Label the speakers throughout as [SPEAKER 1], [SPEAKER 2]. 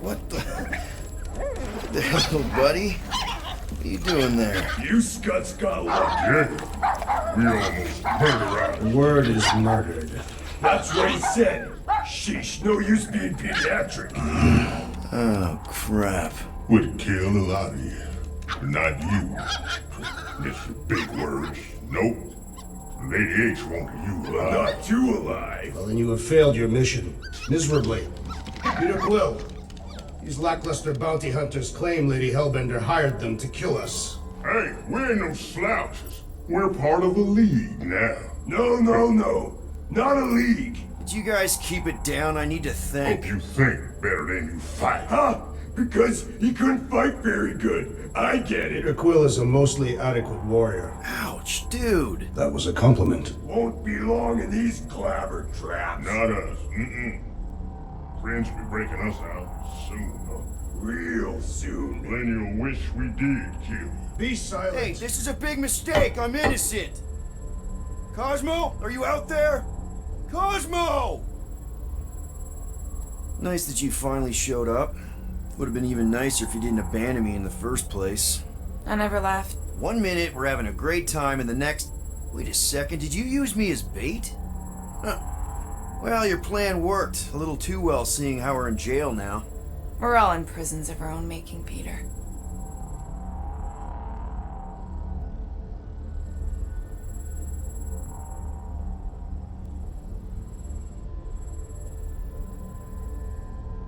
[SPEAKER 1] What the hell, buddy? What are you doing there?
[SPEAKER 2] You scuts got lucky.
[SPEAKER 3] We almost murdered out.
[SPEAKER 4] The word is murdered.
[SPEAKER 2] That's what he said. Sheesh, no use being pediatric.
[SPEAKER 1] Oh, crap.
[SPEAKER 3] Would kill a lot of you, but not you. Mr. Big Words. Nope. Lady H wanted you alive.
[SPEAKER 2] Not too alive.
[SPEAKER 4] Well, then you have failed your mission. Miserably. Peter Quill. These lackluster bounty hunters claim Lady Hellbender hired them to kill us.
[SPEAKER 3] Hey, we ain't no slouches. We're part of a league now.
[SPEAKER 2] No. Not a league.
[SPEAKER 1] Did you guys keep it down? I need to think.
[SPEAKER 3] Hope you think better than you fight.
[SPEAKER 2] Huh? Because he couldn't fight very good. I get
[SPEAKER 4] Peter
[SPEAKER 2] it.
[SPEAKER 4] Quill is a mostly adequate warrior.
[SPEAKER 1] Ouch, dude.
[SPEAKER 4] That was a compliment.
[SPEAKER 2] Won't be long in these clabber traps.
[SPEAKER 3] Not us. Friends will be breaking us out soon.
[SPEAKER 2] Real soon.
[SPEAKER 3] Then you'll wish we did kill you.
[SPEAKER 4] Be silent.
[SPEAKER 1] Hey, this is a big mistake. I'm innocent. Cosmo, are you out there? Cosmo! Nice that you finally showed up. Would have been even nicer if you didn't abandon me in the first place.
[SPEAKER 5] I never left.
[SPEAKER 1] 1 minute, we're having a great time, and the next... Wait a second, did you use me as bait? Huh. Well, your plan worked. A little too well, seeing how we're in jail now.
[SPEAKER 5] We're all in prisons of our own making, Peter.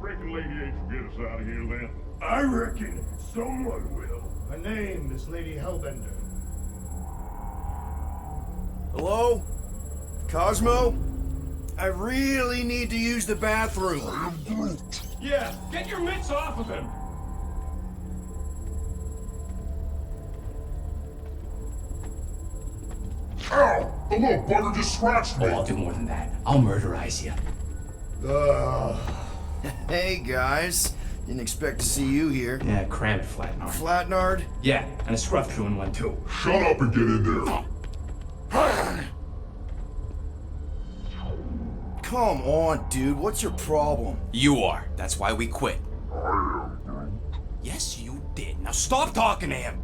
[SPEAKER 3] Reckon Lady H will get us out of here then.
[SPEAKER 2] I reckon someone will.
[SPEAKER 4] Her name is Lady Hellbender.
[SPEAKER 1] Hello? Cosmo? I really need to use the bathroom.
[SPEAKER 2] Yeah, get your mitts off of him.
[SPEAKER 3] Ow! The little bugger just scratched me.
[SPEAKER 6] Oh, I'll do more than that. I'll murderize you.
[SPEAKER 1] Hey, guys. Didn't expect to see you here.
[SPEAKER 6] Yeah, crammed Flatnard.
[SPEAKER 1] Flatnard?
[SPEAKER 6] Yeah, and a scruff crew in one too.
[SPEAKER 3] Shut up and get in there.
[SPEAKER 1] Come on, dude. What's your problem?
[SPEAKER 7] You are. That's why we quit. Yes, you did. Now stop talking to him.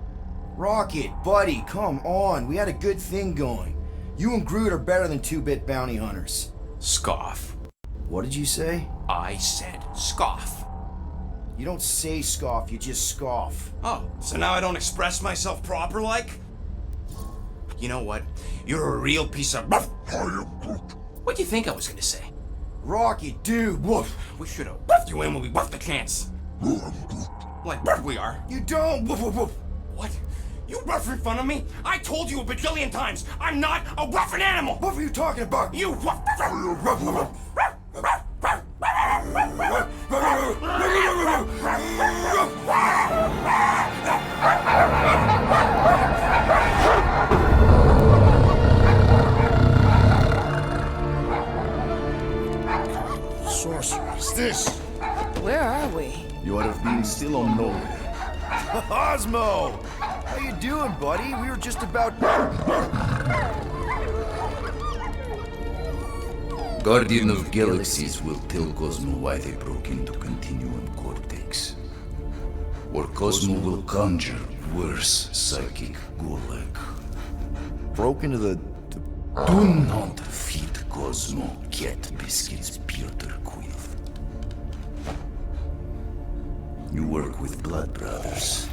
[SPEAKER 1] Rocket, buddy, come on. We had a good thing going. You and Groot are better than 2-bit bounty hunters.
[SPEAKER 7] Scoff.
[SPEAKER 1] What did you say?
[SPEAKER 7] I said scoff.
[SPEAKER 1] You don't say scoff, you just scoff.
[SPEAKER 7] Oh, so now I don't express myself proper like? You know what? You're a real piece of... What do you think I was gonna say?
[SPEAKER 1] Rocket, dude, woof.
[SPEAKER 7] We should have buffed you in when we buffed the chance. Like we are.
[SPEAKER 1] You don't, woof, woof, woof.
[SPEAKER 7] What? You rough in front of me? I told you a bajillion times, I'm not a roughin' animal!
[SPEAKER 1] What were you talking about?
[SPEAKER 7] You rough...
[SPEAKER 1] Sorceress, this.
[SPEAKER 5] Where are we?
[SPEAKER 1] You ought to have been still on Knowhere. Cosmo! How you doing, buddy? We were just about...
[SPEAKER 8] Guardian of Galaxies will tell Cosmo why they broke into Continuum Cortex. Or Cosmo will conjure worse psychic gulag.
[SPEAKER 1] Broke into the...
[SPEAKER 8] Do not feed Cosmo cat biscuits, Peter Quill. You work with Blood Brothers.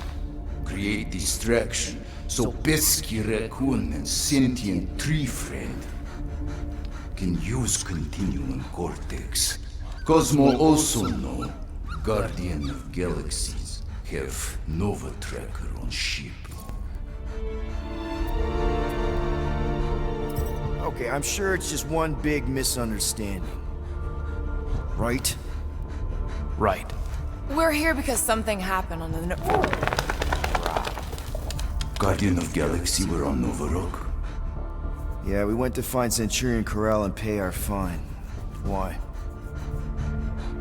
[SPEAKER 8] Create distraction so Pesky Raccoon and Sentient Tree Friend can use Continuum Cortex. Cosmo also know Guardian of Galaxies have Nova Tracker on ship.
[SPEAKER 1] Okay, I'm sure it's just one big misunderstanding. Right?
[SPEAKER 7] Right.
[SPEAKER 5] We're here because something happened on the...
[SPEAKER 8] Guardian of Galaxy were on Nova Rock.
[SPEAKER 1] Yeah, we went to find Centurion Ko Rel and pay our fine. Why?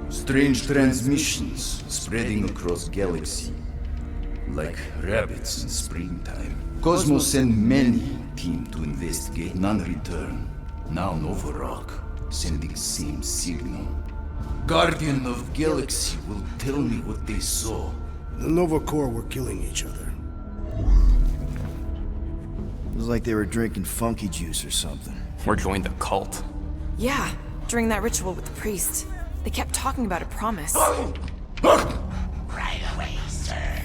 [SPEAKER 8] Strange transmissions spreading across galaxy, like rabbits in springtime. Cosmos sent many team to investigate. None return. Now Nova Rock, sending same signal. Guardian of Galaxy will tell me what they saw.
[SPEAKER 4] The Nova Corps were killing each other.
[SPEAKER 1] It was like they were drinking funky juice or something.
[SPEAKER 7] Or joined the cult.
[SPEAKER 5] Yeah, during that ritual with the priest. They kept talking about a promise.
[SPEAKER 9] Right away, sir.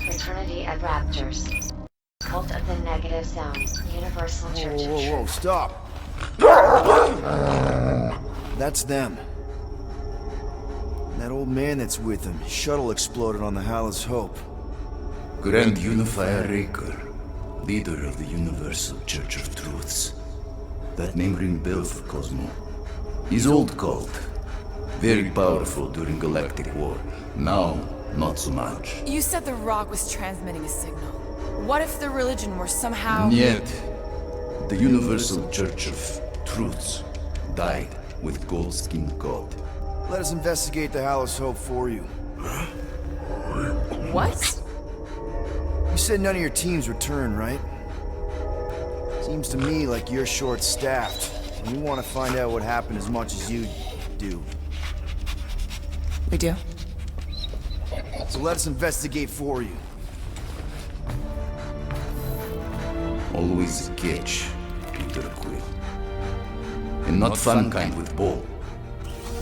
[SPEAKER 9] Fraternity of Raptors. Cult of the Negative Zone. Universal Church of
[SPEAKER 1] Whoa,
[SPEAKER 9] Truth.
[SPEAKER 1] stop! That's them. That old man that's with them. His shuttle exploded on the Hallis Hope.
[SPEAKER 8] Grand Unifier Raker, leader of the Universal Church of Truths. That name ring bell for Cosmo. His old cult. Very powerful during Galactic War. Now, not so much.
[SPEAKER 5] You said the rock was transmitting a signal. What if the religion were somehow...
[SPEAKER 8] Yet, the Universal Church of Truths died with Gold-Skinned God.
[SPEAKER 1] Let us investigate the Hallis Hope for you.
[SPEAKER 5] What?
[SPEAKER 1] You said none of your teams returned, right? Seems to me like you're short-staffed, and you want to find out what happened as much as you do.
[SPEAKER 5] We do.
[SPEAKER 1] So let us investigate for you.
[SPEAKER 8] Always a catch, Peter Quill. And not fun kind with Ball.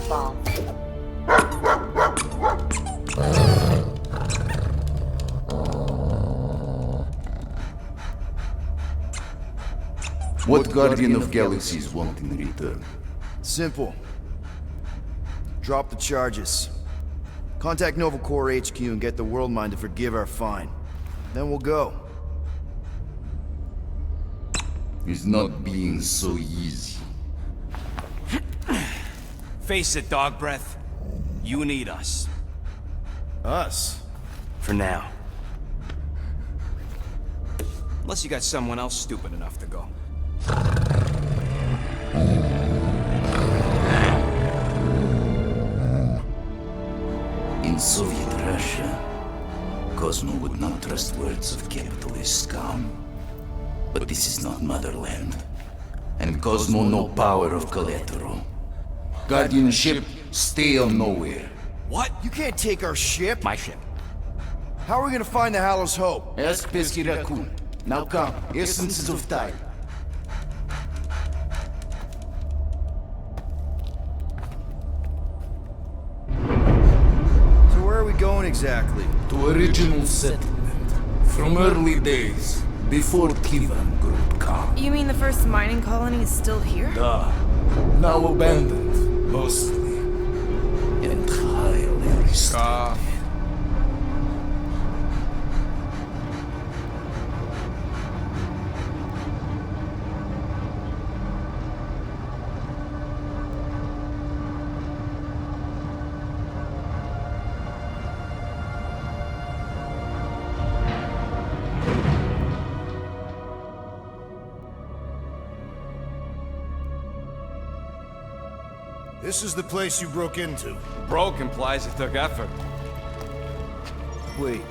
[SPEAKER 9] Ball.
[SPEAKER 8] What Guardian of Galaxies want in return?
[SPEAKER 1] Simple. Drop the charges. Contact Nova Corps HQ and get the World Mind to forgive our fine. Then we'll go.
[SPEAKER 8] It's not being so easy.
[SPEAKER 7] Face it, dog breath. You need us.
[SPEAKER 1] Us?
[SPEAKER 7] For now. Unless you got someone else stupid enough to go.
[SPEAKER 8] In Soviet Russia, Cosmo would not trust words of capitalist scum. But this is not motherland. And Cosmo no power of collateral. Guardianship, stay on Knowhere.
[SPEAKER 1] What? You can't take our ship?
[SPEAKER 7] My ship.
[SPEAKER 1] How are we gonna find the Hallis Hope?
[SPEAKER 8] Ask Pesky Raccoon. Now come, essences of time.
[SPEAKER 1] So where are we going exactly?
[SPEAKER 8] To original settlement. From early days, before Tivan Group come.
[SPEAKER 5] You mean the first mining colony is still here?
[SPEAKER 8] Now abandoned, mostly. Entirely restored.
[SPEAKER 4] This is the place you broke into.
[SPEAKER 7] Broke implies it took effort.
[SPEAKER 1] Wait,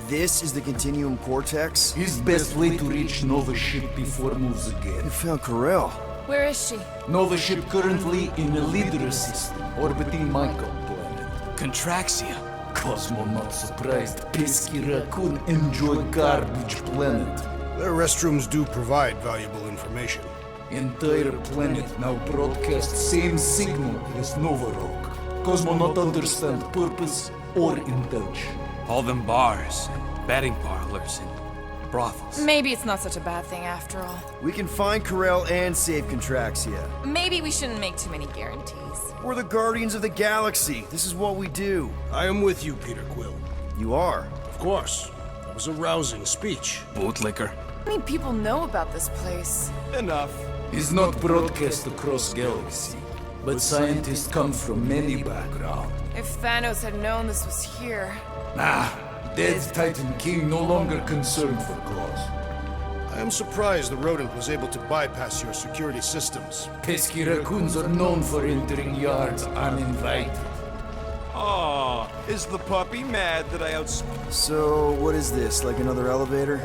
[SPEAKER 1] this is the Continuum Cortex?
[SPEAKER 8] His best way to reach Nova ship before moves again.
[SPEAKER 1] You found Ko Rel.
[SPEAKER 5] Where is she?
[SPEAKER 8] Nova ship currently in a leader system, orbiting Michael planet.
[SPEAKER 7] Contraxia.
[SPEAKER 8] Cosmo not surprised. Pesky Raccoon enjoy garbage planet.
[SPEAKER 4] Their restrooms do provide valuable information.
[SPEAKER 8] Entire planet now broadcast same signal as Nova Rock. Cosmo not understand purpose or intention.
[SPEAKER 7] All them bars, betting parlors, and brothels.
[SPEAKER 5] Maybe it's not such a bad thing after all.
[SPEAKER 1] We can find Ko Rel and save Contraxia.
[SPEAKER 5] Maybe we shouldn't make too many guarantees.
[SPEAKER 1] We're the Guardians of the Galaxy. This is what we do.
[SPEAKER 4] I am with you, Peter Quill.
[SPEAKER 1] You are?
[SPEAKER 4] Of course. That was a rousing speech.
[SPEAKER 7] Bootlicker.
[SPEAKER 5] How many people know about this place?
[SPEAKER 7] Enough.
[SPEAKER 8] Is not broadcast across galaxy, but scientists come from many backgrounds.
[SPEAKER 5] If Thanos had known this was here...
[SPEAKER 8] Nah, dead Titan King no longer concerned for cause.
[SPEAKER 4] I am surprised the rodent was able to bypass your security systems.
[SPEAKER 8] Pesky raccoons are known for entering yards uninvited.
[SPEAKER 7] Oh, is the puppy mad that I
[SPEAKER 1] So, what is this? Like another elevator?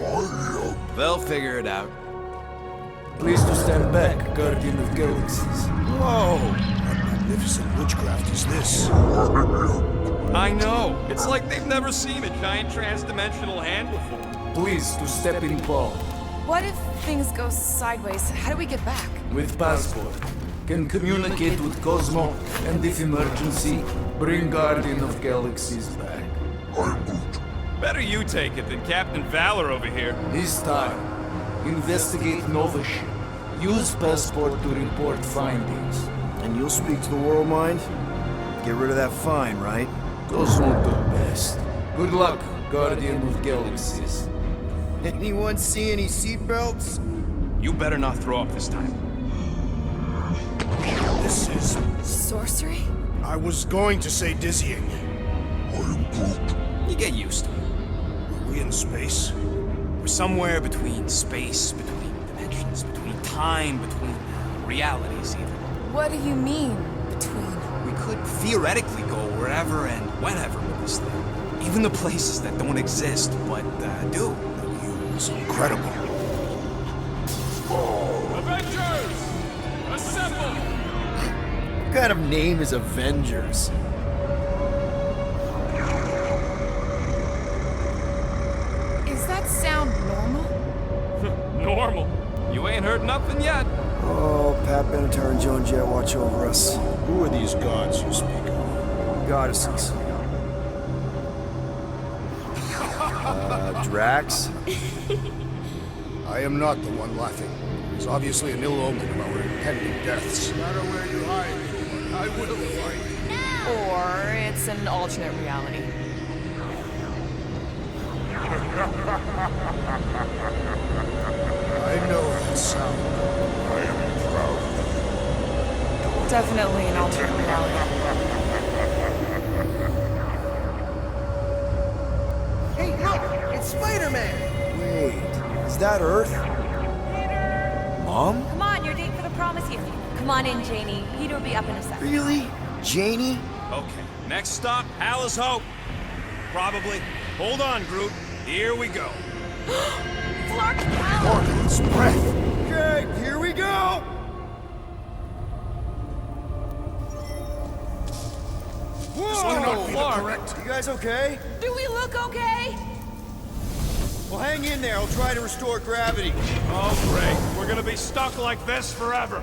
[SPEAKER 7] They'll figure it out.
[SPEAKER 10] Please to stand back, Guardian of Galaxies.
[SPEAKER 7] Whoa!
[SPEAKER 4] What magnificent witchcraft is this?
[SPEAKER 7] I know. It's like they've never seen a giant trans-dimensional hand before.
[SPEAKER 10] Please to step in Paul.
[SPEAKER 5] What if things go sideways? How do we get back?
[SPEAKER 10] With passport. Can communicate with Cosmo, and if emergency, bring Guardian of Galaxies back.
[SPEAKER 7] Better you take it than Captain Valor over here.
[SPEAKER 10] This time, investigate Nova ship. Use passport to report findings.
[SPEAKER 1] And you'll speak to the world mind? Get rid of that fine, right?
[SPEAKER 10] Cosmo do best. Good luck, Guardian of Galaxies.
[SPEAKER 1] Anyone see any seatbelts?
[SPEAKER 7] You better not throw up this time.
[SPEAKER 4] This is...
[SPEAKER 5] Sorcery?
[SPEAKER 4] I was going to say dizzying.
[SPEAKER 7] You get used to it.
[SPEAKER 4] Are we in space?
[SPEAKER 7] We're somewhere between space, between dimensions, between time, between realities even.
[SPEAKER 5] What do you mean, between?
[SPEAKER 7] We could theoretically go wherever and whenever with this thing. Even the places that don't exist, but do.
[SPEAKER 4] It's incredible.
[SPEAKER 7] Avengers! Assemble!
[SPEAKER 1] What kind of name is Avengers?
[SPEAKER 5] Is that sound normal?
[SPEAKER 7] Normal. You ain't heard nothing yet.
[SPEAKER 1] Oh, Pat Benatar and Joan Jett watch over us.
[SPEAKER 4] Who are these gods you speak of?
[SPEAKER 1] Goddesses. Drax?
[SPEAKER 4] I am not the one laughing. It's obviously an ill omen of our impending deaths. No matter where you hide, I will find you.
[SPEAKER 5] Or it's an alternate reality.
[SPEAKER 4] I know that sound.
[SPEAKER 3] I am proud.
[SPEAKER 5] Definitely an alternate reality.
[SPEAKER 11] Hey, look! It's Spider-Man!
[SPEAKER 1] Wait, is that Earth? Mom?
[SPEAKER 12] Come on, your date for the prom is here. Come on in, Janie. Peter will be up in a second.
[SPEAKER 1] Really? Janie?
[SPEAKER 7] Okay, next stop, Alice Hope. Probably. Hold on, Groot. Here we go.
[SPEAKER 4] Organ's breath!
[SPEAKER 1] Okay, here we go!
[SPEAKER 4] This will not be the correct.
[SPEAKER 1] You guys okay?
[SPEAKER 5] Do we look okay?
[SPEAKER 1] Well, hang in there. I'll try to restore gravity.
[SPEAKER 7] Oh, great. We're gonna be stuck like this forever.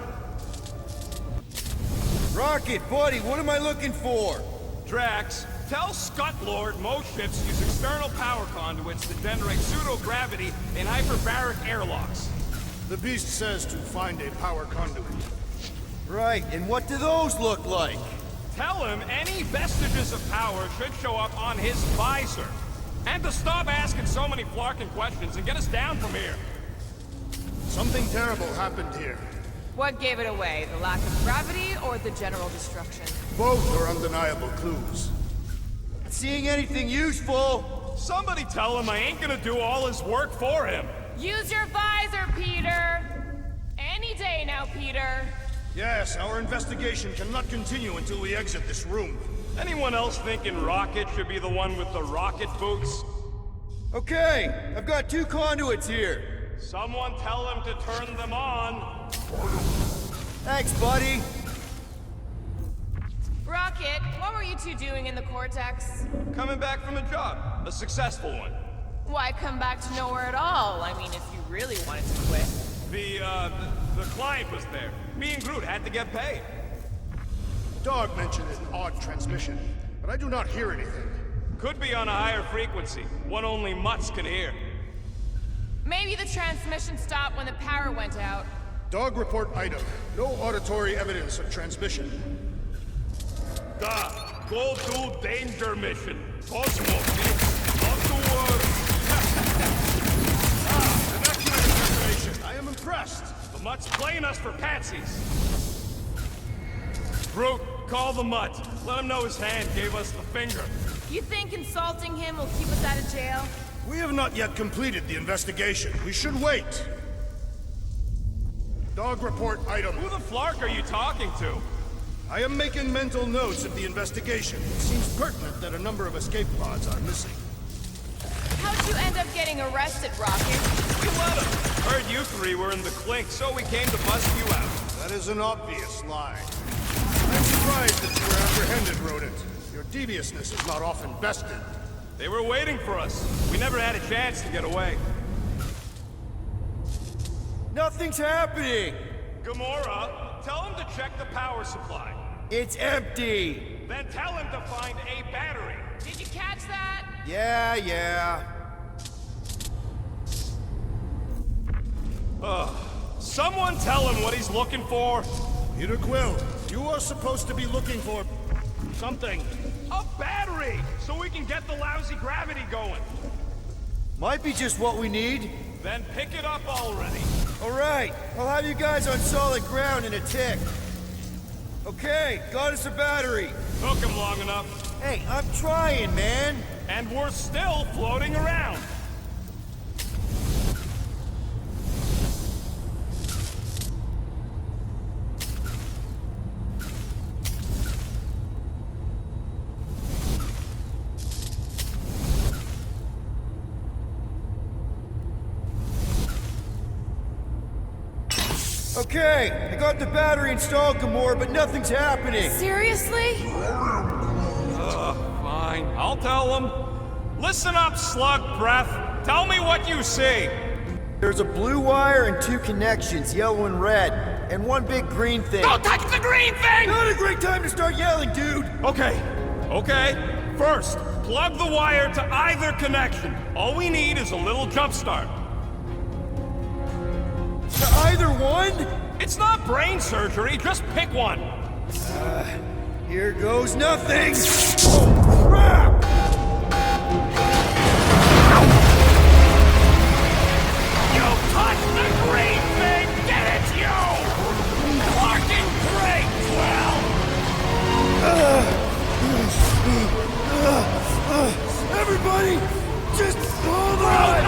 [SPEAKER 1] Rocket, buddy, what am I looking for?
[SPEAKER 7] Drax, tell Scutlord most ships use external power conduits that generate pseudo-gravity in hyperbaric airlocks.
[SPEAKER 4] The beast says to find a power conduit.
[SPEAKER 1] Right, and what do those look like?
[SPEAKER 7] Tell him any vestiges of power should show up on his visor. And to stop asking so many flarkin' questions and get us down from here.
[SPEAKER 4] Something terrible happened here.
[SPEAKER 5] What gave it away? The lack of gravity or the general destruction?
[SPEAKER 4] Both are undeniable clues.
[SPEAKER 1] Not seeing anything useful.
[SPEAKER 7] Somebody tell him I ain't gonna do all his work for him.
[SPEAKER 5] Use your visor, Peter! Any day now, Peter.
[SPEAKER 4] Yes, our investigation cannot continue until we exit this room.
[SPEAKER 7] Anyone else thinking Rocket should be the one with the rocket boots?
[SPEAKER 1] Okay, I've got 2 conduits here.
[SPEAKER 7] Someone tell him to turn them on.
[SPEAKER 1] Thanks, buddy.
[SPEAKER 5] Rocket, what were you two doing in the Cortex?
[SPEAKER 7] Coming back from a job. A successful one.
[SPEAKER 5] Why come back to Knowhere at all? I mean, if you really wanted to quit.
[SPEAKER 7] The client was there. Me and Groot had to get paid.
[SPEAKER 4] Dog mentioned an odd transmission, but I do not hear anything.
[SPEAKER 7] Could be on a higher frequency, one only mutts can hear.
[SPEAKER 5] Maybe the transmission stopped when the power went out.
[SPEAKER 4] Dog report item. No auditory evidence of transmission.
[SPEAKER 7] Go to danger mission. Cosmo, not to
[SPEAKER 4] An accurate information. I am impressed.
[SPEAKER 7] The mutt's playing us for patsies. Groot, call the mutt. Let him know his hand gave us the finger.
[SPEAKER 5] You think insulting him will keep us out of jail?
[SPEAKER 4] We have not yet completed the investigation. We should wait. Dog report item.
[SPEAKER 7] Who the flark are you talking to?
[SPEAKER 4] I am making mental notes of the investigation. It seems pertinent that a number of escape pods are missing.
[SPEAKER 5] How'd you end up getting arrested, Rocket?
[SPEAKER 2] We let him. Heard you three were in the clink, so we came to bust you out.
[SPEAKER 4] That is an obvious lie. I'm surprised that you were apprehended, Rodent. Your deviousness is not often bested.
[SPEAKER 2] They were waiting for us. We never had a chance to get away.
[SPEAKER 1] Nothing's happening!
[SPEAKER 2] Gamora, tell him to check the power supply.
[SPEAKER 1] It's empty!
[SPEAKER 2] Then tell him to find a battery.
[SPEAKER 5] Did you catch that?
[SPEAKER 1] Yeah.
[SPEAKER 2] Someone tell him what he's looking for.
[SPEAKER 4] Peter Quill, you are supposed to be looking for... something.
[SPEAKER 2] A battery, so we can get the lousy gravity going.
[SPEAKER 1] Might be just what we need.
[SPEAKER 2] Then pick it up already.
[SPEAKER 1] Alright, I'll have you guys on solid ground in a tick. Okay, got us a battery.
[SPEAKER 2] Took him long enough.
[SPEAKER 1] Hey, I'm trying, man.
[SPEAKER 2] And we're still floating around.
[SPEAKER 1] Okay, I got the battery installed, Gamora, but nothing's happening.
[SPEAKER 5] Seriously?
[SPEAKER 2] Fine, I'll tell them. Listen up, slug breath. Tell me what you see.
[SPEAKER 1] There's a blue wire and 2 connections, yellow and red, and 1 big green thing.
[SPEAKER 2] Don't touch the green thing!
[SPEAKER 1] Not a great time to start yelling, dude!
[SPEAKER 2] Okay. First, plug the wire to either connection. All we need is a little jump start.
[SPEAKER 1] To either one?
[SPEAKER 2] It's not brain surgery, just pick one.
[SPEAKER 1] Here goes nothing! Oh, crap!
[SPEAKER 2] You touched the green thing! Get it, you! Fucking great, Quill!
[SPEAKER 1] Everybody, just hold on!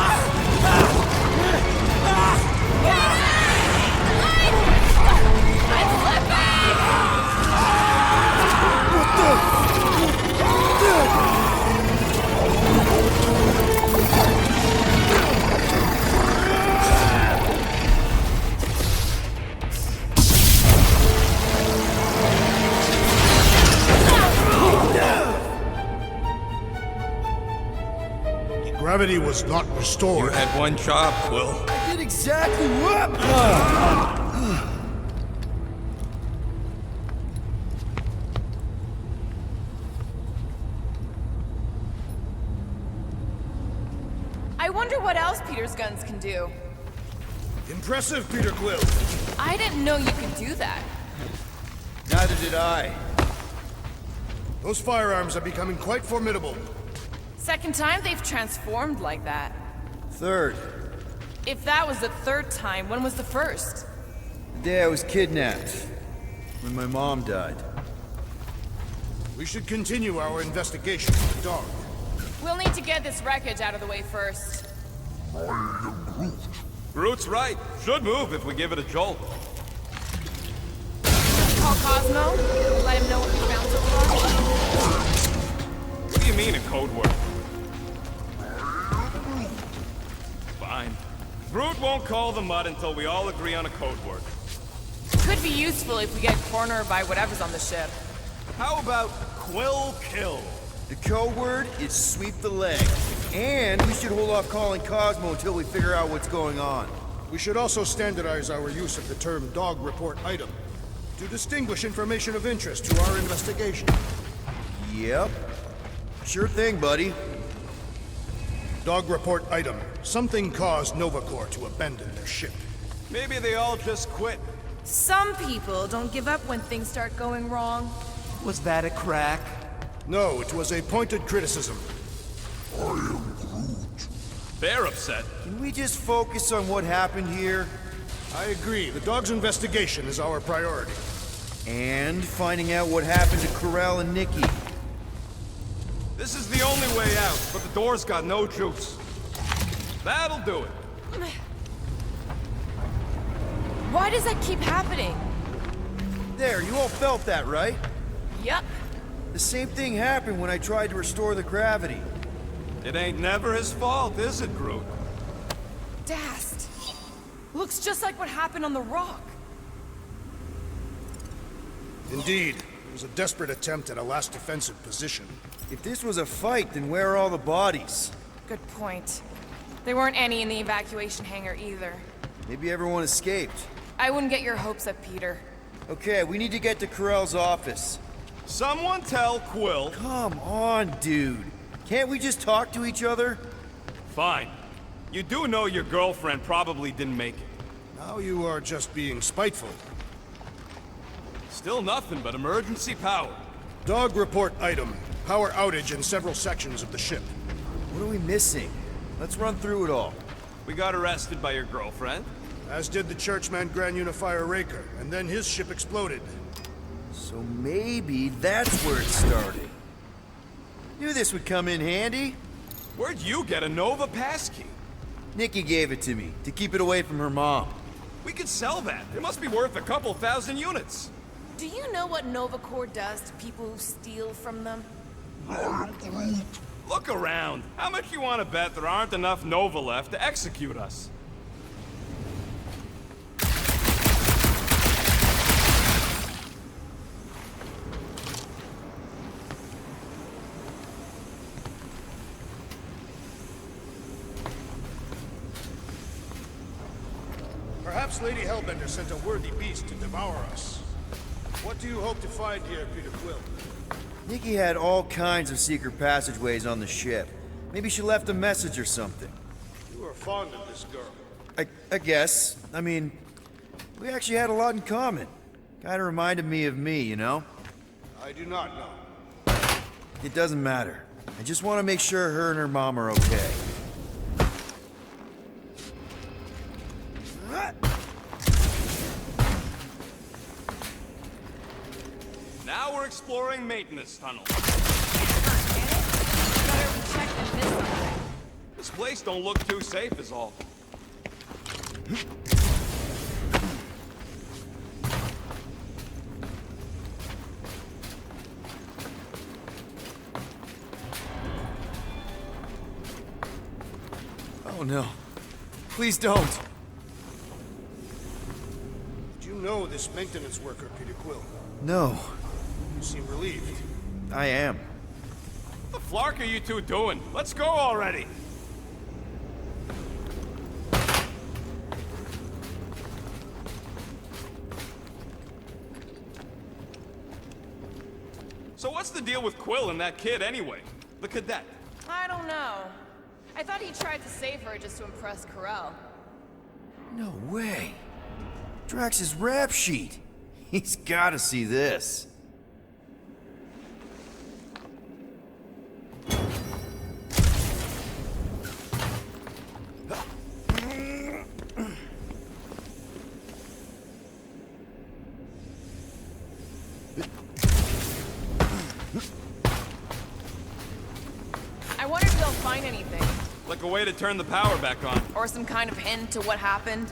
[SPEAKER 5] I'm slipping!
[SPEAKER 1] What the?
[SPEAKER 4] Gravity was not restored.
[SPEAKER 2] You had one job, Quill.
[SPEAKER 1] I did exactly what?
[SPEAKER 5] I wonder what else Peter's guns can do.
[SPEAKER 4] Impressive, Peter Quill.
[SPEAKER 5] I didn't know you could do that.
[SPEAKER 1] Neither did I.
[SPEAKER 4] Those firearms are becoming quite formidable.
[SPEAKER 5] Second time they've transformed like that.
[SPEAKER 1] Third,
[SPEAKER 5] If that was the third time, when was the first?
[SPEAKER 1] the day I was kidnapped. When my mom died.
[SPEAKER 4] We should continue our investigation of the dog.
[SPEAKER 5] We'll need to get this wreckage out of the way first.
[SPEAKER 2] Groot's right. Should move if we give it a jolt.
[SPEAKER 5] Call Cosmo. Let him know what we found so far.
[SPEAKER 2] What do you mean a code word? Fine. Groot won't call the mud until we all agree on a code word.
[SPEAKER 5] Could be useful if we get cornered by whatever's on the ship.
[SPEAKER 2] How about Quill Kill?
[SPEAKER 1] The code word is sweep the leg. And we should hold off calling Cosmo until we figure out what's going on.
[SPEAKER 4] We should also standardize our use of the term dog report item to distinguish information of interest to our investigation.
[SPEAKER 1] Yep. Sure thing, buddy.
[SPEAKER 4] Dog report item. Something caused Nova Corps to abandon their ship.
[SPEAKER 2] Maybe they all just quit.
[SPEAKER 5] Some people don't give up when things start going wrong.
[SPEAKER 10] Was that a crack?
[SPEAKER 4] No, it was a pointed criticism.
[SPEAKER 2] They're upset.
[SPEAKER 1] Can we just focus on what happened here?
[SPEAKER 4] I agree. The dog's investigation is our priority.
[SPEAKER 1] And finding out what happened to Ko Rel and Nikki.
[SPEAKER 2] This is the only way out, but the door's got no juice. That'll do it.
[SPEAKER 5] Why does that keep happening?
[SPEAKER 1] There, you all felt that, right?
[SPEAKER 5] Yup.
[SPEAKER 1] The same thing happened when I tried to restore the gravity.
[SPEAKER 2] It ain't never his fault, is it, Groot?
[SPEAKER 5] Dast. Looks just like what happened on the rock.
[SPEAKER 4] Indeed. It was a desperate attempt at a last defensive position.
[SPEAKER 1] If this was a fight, then where are all the bodies?
[SPEAKER 5] Good point. There weren't any in the evacuation hangar either.
[SPEAKER 1] Maybe everyone escaped.
[SPEAKER 5] I wouldn't get your hopes up, Peter.
[SPEAKER 1] Okay, we need to get to Ko Rel's office.
[SPEAKER 2] Someone tell Quill.
[SPEAKER 1] Come on, dude. Can't we just talk to each other?
[SPEAKER 2] Fine. You do know your girlfriend probably didn't make it.
[SPEAKER 4] Now you are just being spiteful.
[SPEAKER 2] Still nothing but emergency power.
[SPEAKER 4] Dog report item. Power outage in several sections of the ship.
[SPEAKER 1] What are we missing? Let's run through it all.
[SPEAKER 2] We got arrested by your girlfriend.
[SPEAKER 4] As did the Churchman Grand Unifier Raker, and then his ship exploded.
[SPEAKER 1] So maybe that's where it started. Knew this would come in handy.
[SPEAKER 2] Where'd you get a Nova passkey?
[SPEAKER 1] Nikki gave it to me, to keep it away from her mom.
[SPEAKER 2] We could sell that. It must be worth a couple thousand units.
[SPEAKER 5] Do you know what Nova Corps does to people who steal from them?
[SPEAKER 2] Look around. How much you want to bet there aren't enough Nova left to execute us?
[SPEAKER 4] Perhaps Lady Hellbender sent a worthy beast to devour us. What do you hope to find here, Peter Quill?
[SPEAKER 1] Nikki had all kinds of secret passageways on the ship. Maybe she left a message or something.
[SPEAKER 4] You are fond of this girl.
[SPEAKER 1] I guess. I mean, we actually had a lot in common. Kinda reminded me of me, you know?
[SPEAKER 4] I do not know.
[SPEAKER 1] It doesn't matter. I just want to make sure her and her mom are okay.
[SPEAKER 2] Now we're exploring maintenance tunnel. This place don't look too safe is all.
[SPEAKER 1] Oh no. Please don't.
[SPEAKER 4] Did you know this maintenance worker, Peter Quill?
[SPEAKER 1] No.
[SPEAKER 4] You seem relieved.
[SPEAKER 1] I am.
[SPEAKER 2] What the flark are you two doing? Let's go already! So what's the deal with Quill and that kid anyway? The cadet?
[SPEAKER 5] I don't know. I thought he tried to save her just to impress Ko Rel.
[SPEAKER 1] No way. Drax's rap sheet. He's gotta see this.
[SPEAKER 5] I wonder if they'll find anything.
[SPEAKER 2] Like a way to turn the power back on.
[SPEAKER 5] Or some kind of hint to what happened.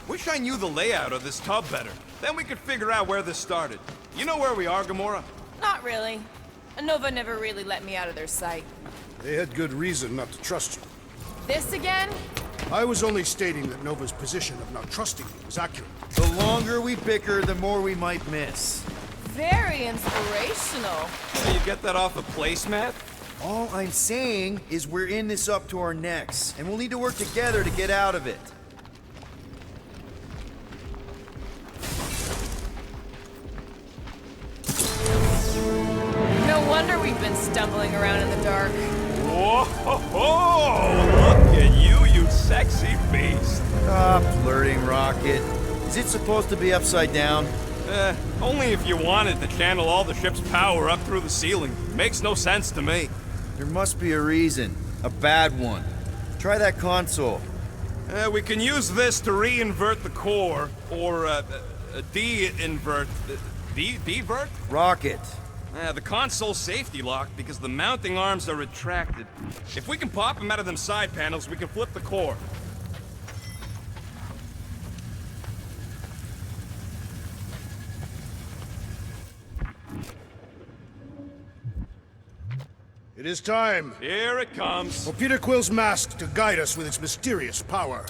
[SPEAKER 2] Wish I knew the layout of this tub better. Then we could figure out where this started. You know where we are, Gamora?
[SPEAKER 5] Not really. Nova never really let me out of their sight.
[SPEAKER 4] They had good reason not to trust you.
[SPEAKER 5] This again?
[SPEAKER 4] I was only stating that Nova's position of not trusting you was accurate.
[SPEAKER 1] The longer we bicker, the more we might miss.
[SPEAKER 5] Very inspirational.
[SPEAKER 2] You get that off a placemat?
[SPEAKER 1] All I'm saying is we're in this up to our necks, and we'll need to work together to get out of it.
[SPEAKER 5] No wonder we've been stumbling around in the dark.
[SPEAKER 2] Whoa! Look at you sexy beast!
[SPEAKER 1] Stop flirting, Rocket. Is it supposed to be upside down?
[SPEAKER 2] Only if you wanted to channel all the ship's power up through the ceiling. Makes no sense to me.
[SPEAKER 1] There must be a reason. A bad one. Try that console.
[SPEAKER 2] We can use this to re-invert the core, or de-invert... Devert?
[SPEAKER 1] Rocket.
[SPEAKER 2] The console's safety locked because the mounting arms are retracted. If we can pop them out of them side panels, we can flip the core.
[SPEAKER 4] It is time.
[SPEAKER 2] Here it comes.
[SPEAKER 4] For Peter Quill's mask to guide us with its mysterious power.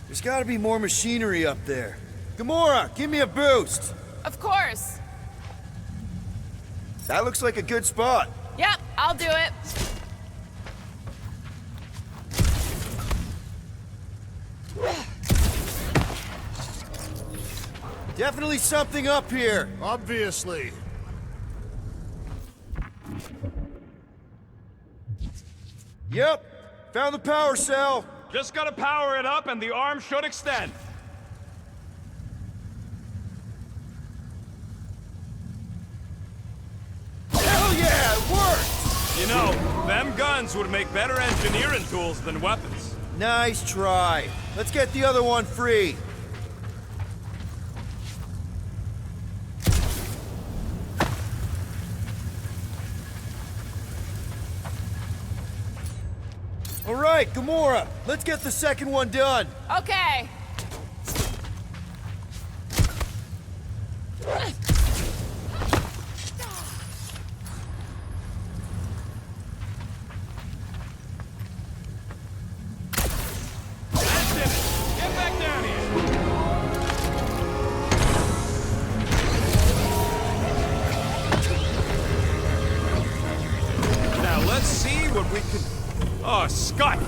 [SPEAKER 1] There's gotta be more machinery up there. Gamora, give me a boost!
[SPEAKER 5] Of course.
[SPEAKER 1] That looks like a good spot.
[SPEAKER 5] Yep, I'll do it.
[SPEAKER 1] Definitely something up here.
[SPEAKER 4] Obviously.
[SPEAKER 1] Yep, found the power cell.
[SPEAKER 2] Just gotta power it up and the arm should extend.
[SPEAKER 1] Hell yeah, it worked!
[SPEAKER 2] You know, them guns would make better engineering tools than weapons.
[SPEAKER 1] Nice try. Let's get the other one free. All right, Gamora, let's get the second one done.
[SPEAKER 5] Okay.
[SPEAKER 2] That's it. Get back down here. Now let's see what we can... Oh, Scott!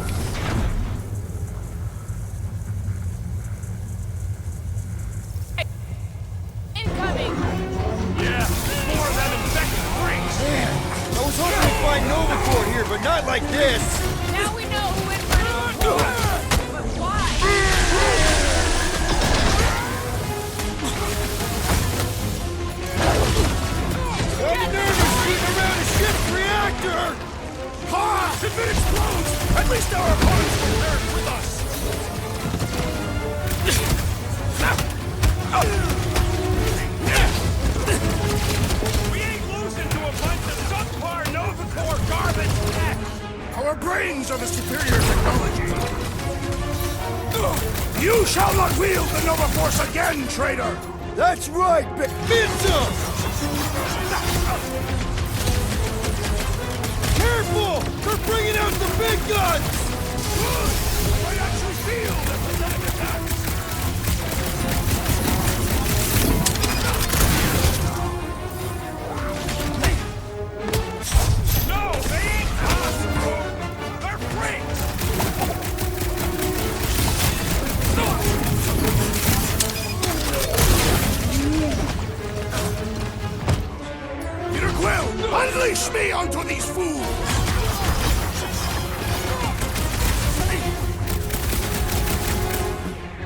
[SPEAKER 5] Incoming.
[SPEAKER 2] Yeah, more of them infected freaks.
[SPEAKER 1] Man, I was hoping to find Nova Corps here, but not like this.
[SPEAKER 5] Now we know who inverted the core. But why?
[SPEAKER 1] I'm nervous beating around a ship's reactor.
[SPEAKER 4] Ha! If it explodes, at least our opponents will bear it with us.
[SPEAKER 2] We ain't losing to a bunch of subpar Nova Corps garbage tech.
[SPEAKER 4] Our brains are the superior technology. You shall not wield the Nova Force again, traitor!
[SPEAKER 1] That's right, Pizza! Careful! They're bringing out the big guns!
[SPEAKER 4] I actually feel the pathetic attacks!
[SPEAKER 2] No, they ain't cops, bro. They're freaks.
[SPEAKER 4] Peter Quill, unleash me onto these fools!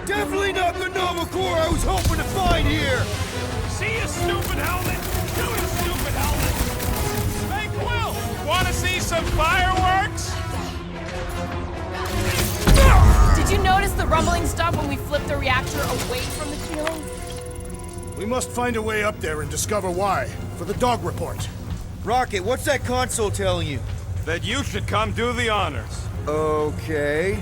[SPEAKER 1] Definitely not the Nova Corps I was hoping to find here!
[SPEAKER 2] See you, stupid helmet. Do you, stupid helmet. Hey, Quill, wanna see some fireworks?
[SPEAKER 5] Did you notice the rumbling stopped when we flipped the reactor away from the ceiling?
[SPEAKER 4] We must find a way up there and discover why, for the dog report.
[SPEAKER 1] Rocket, what's that console telling you?
[SPEAKER 2] That you should come do the honors.
[SPEAKER 1] Okay.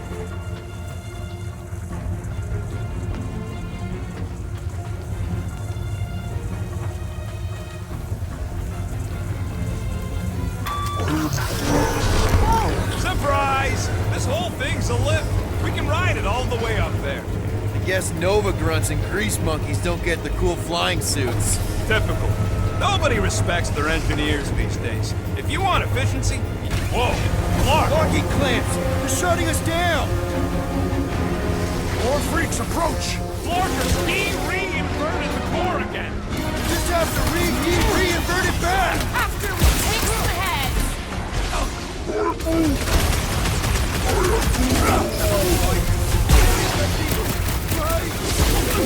[SPEAKER 2] Surprise! This whole thing's a lift. We can ride it all the way up there.
[SPEAKER 1] I guess Nova grunts and grease monkeys don't get the cool flying suits.
[SPEAKER 2] Typical. Nobody respects their engineers these days. If you want efficiency, whoa, Clark!
[SPEAKER 1] Lucky clamps! They're shutting us down!
[SPEAKER 4] More freaks approach!
[SPEAKER 2] Clarkers re-inverted the core again.
[SPEAKER 1] Just have to re-invert it back!
[SPEAKER 5] After we take some heads!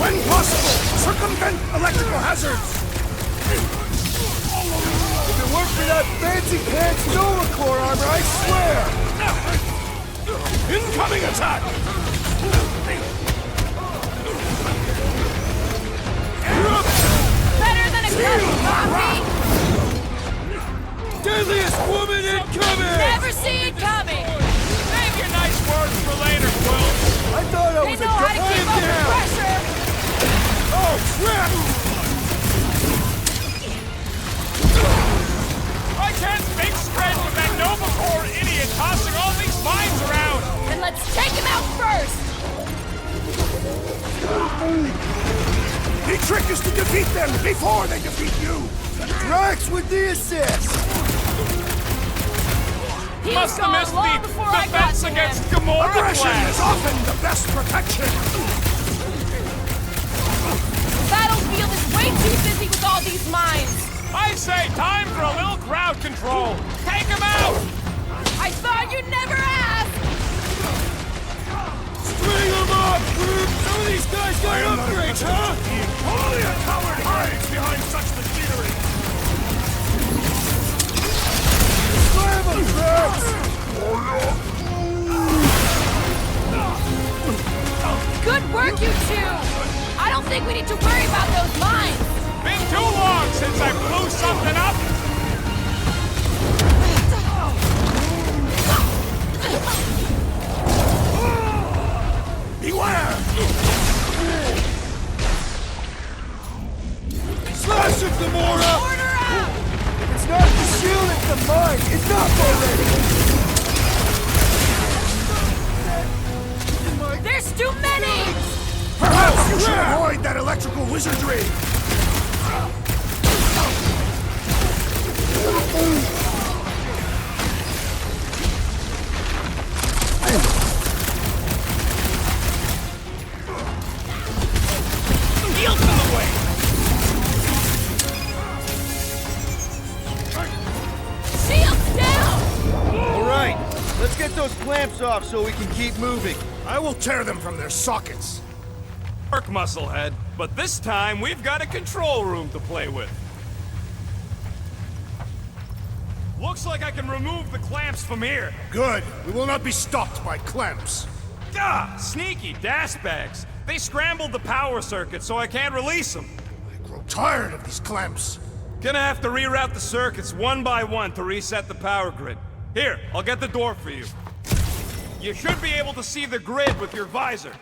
[SPEAKER 4] When possible, circumvent electrical hazards!
[SPEAKER 1] If it weren't for that
[SPEAKER 11] got fancy pants Nova Corps armor, I swear!
[SPEAKER 2] Incoming attack!
[SPEAKER 5] Better than a cup of coffee!
[SPEAKER 11] Deadliest woman incoming!
[SPEAKER 5] Never see it coming!
[SPEAKER 2] Save your nice words for later, Quill.
[SPEAKER 11] I thought I
[SPEAKER 5] They
[SPEAKER 11] was
[SPEAKER 5] know how to keep up with pressure!
[SPEAKER 11] Oh, crap!
[SPEAKER 2] I can't think straight with that Nova Corps idiot tossing all these mines around!
[SPEAKER 5] Then let's take him out first!
[SPEAKER 11] The trick is to defeat them before they defeat you! Drax with the assist!
[SPEAKER 5] He
[SPEAKER 2] Must
[SPEAKER 5] was
[SPEAKER 2] have
[SPEAKER 5] gone
[SPEAKER 2] missed
[SPEAKER 5] long
[SPEAKER 2] the
[SPEAKER 5] before I got
[SPEAKER 2] defense
[SPEAKER 5] to him!
[SPEAKER 2] against Gamora
[SPEAKER 11] Aggression
[SPEAKER 2] class.
[SPEAKER 11] is often the best protection!
[SPEAKER 5] The battlefield is way too busy with all these mines!
[SPEAKER 2] I say time for a little crowd control. Take him out!
[SPEAKER 5] I thought you'd never ask!
[SPEAKER 11] String them up! Some of these guys got upgrades, huh?
[SPEAKER 2] Only a coward hides behind such machinery.
[SPEAKER 11] Slam them, Drax!
[SPEAKER 5] Good work, you two! I don't think we need to worry about those mines!
[SPEAKER 2] Been too long since I blew something up.
[SPEAKER 11] Beware! Slash it, Gamora!
[SPEAKER 5] Order out!
[SPEAKER 11] It's not the shield, it's the mine! It's not already!
[SPEAKER 5] There's too many!
[SPEAKER 11] Perhaps you should avoid that electrical wizardry!
[SPEAKER 2] Shields in the way.
[SPEAKER 5] Shields down!
[SPEAKER 1] All right, let's get those clamps off so we can keep moving.
[SPEAKER 11] I will tear them from their sockets!
[SPEAKER 2] Work, musclehead. But this time we've got a control room to play with. Looks like I can remove the clamps from here.
[SPEAKER 11] Good. We will not be stopped by clamps.
[SPEAKER 2] Ah, sneaky bags. They scrambled the power circuit so I can't release them.
[SPEAKER 11] I grow tired of these clamps.
[SPEAKER 2] Gonna have to reroute the circuits one by one to reset the power grid. Here, I'll get the door for you. You should be able to see the grid with your visor.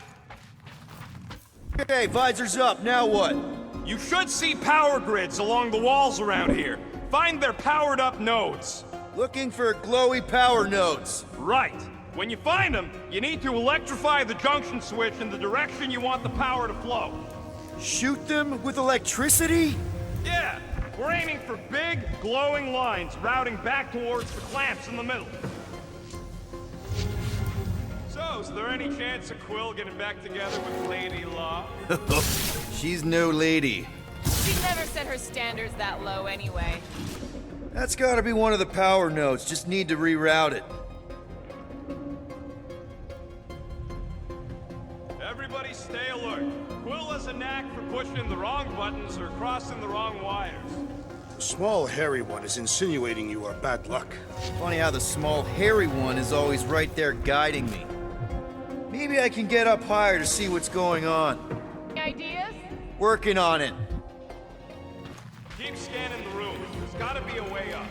[SPEAKER 1] Okay, visor's up, now what?
[SPEAKER 2] You should see power grids along the walls around here. Find their powered up nodes.
[SPEAKER 1] Looking for glowy power nodes.
[SPEAKER 2] Right. When you find them, you need to electrify the junction switch in the direction you want the power to flow.
[SPEAKER 1] Shoot them with electricity?
[SPEAKER 2] Yeah, we're aiming for big, glowing lines routing back towards the clamps in the middle. So, is there any chance of Quill getting back together with Lady Law?
[SPEAKER 1] She's no lady.
[SPEAKER 5] She never set her standards that low anyway.
[SPEAKER 1] That's gotta be one of the power nodes, just need to reroute it.
[SPEAKER 2] Everybody stay alert. Quill has a knack for pushing the wrong buttons or crossing the wrong wires.
[SPEAKER 4] The small, hairy one is insinuating you are bad luck.
[SPEAKER 1] Funny how the small, hairy one is always right there guiding me. Maybe I can get up higher to see what's going on.
[SPEAKER 5] Any ideas?
[SPEAKER 1] Working on it.
[SPEAKER 2] Keep scanning the room. There's gotta be a way up.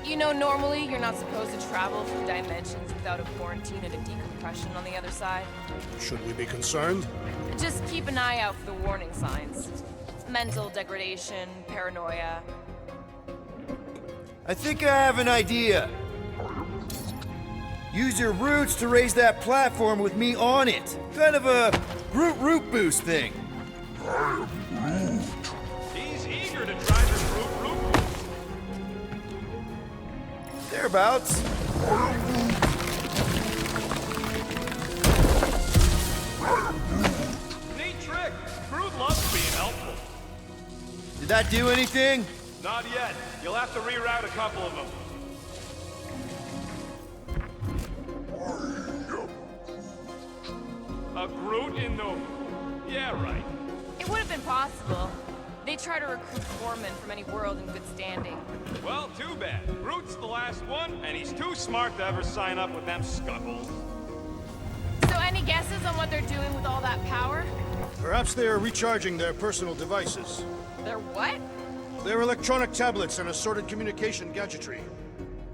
[SPEAKER 5] You know, normally you're not supposed to travel through dimensions without a quarantine and a decompression on the other side.
[SPEAKER 4] Should we be concerned?
[SPEAKER 5] Just keep an eye out for the warning signs. Mental degradation, paranoia.
[SPEAKER 1] I think I have an idea. Use your roots to raise that platform with me on it. Kind of a root boost thing.
[SPEAKER 2] He's eager to try this root.
[SPEAKER 1] Thereabouts.
[SPEAKER 2] Neat trick. Groot loves being helpful.
[SPEAKER 1] Did that do anything?
[SPEAKER 2] Not yet. You'll have to reroute a couple of them. A Groot in the... Yeah, right.
[SPEAKER 5] It would have been possible. They try to recruit corpsmen from any world in good standing.
[SPEAKER 2] Well, too bad. Groot's the last one, and he's too smart to ever sign up with them scuffles.
[SPEAKER 5] So any guesses on what they're doing with all that power?
[SPEAKER 4] Perhaps they are recharging their personal devices.
[SPEAKER 5] They're what?
[SPEAKER 4] Their electronic tablets and assorted communication gadgetry.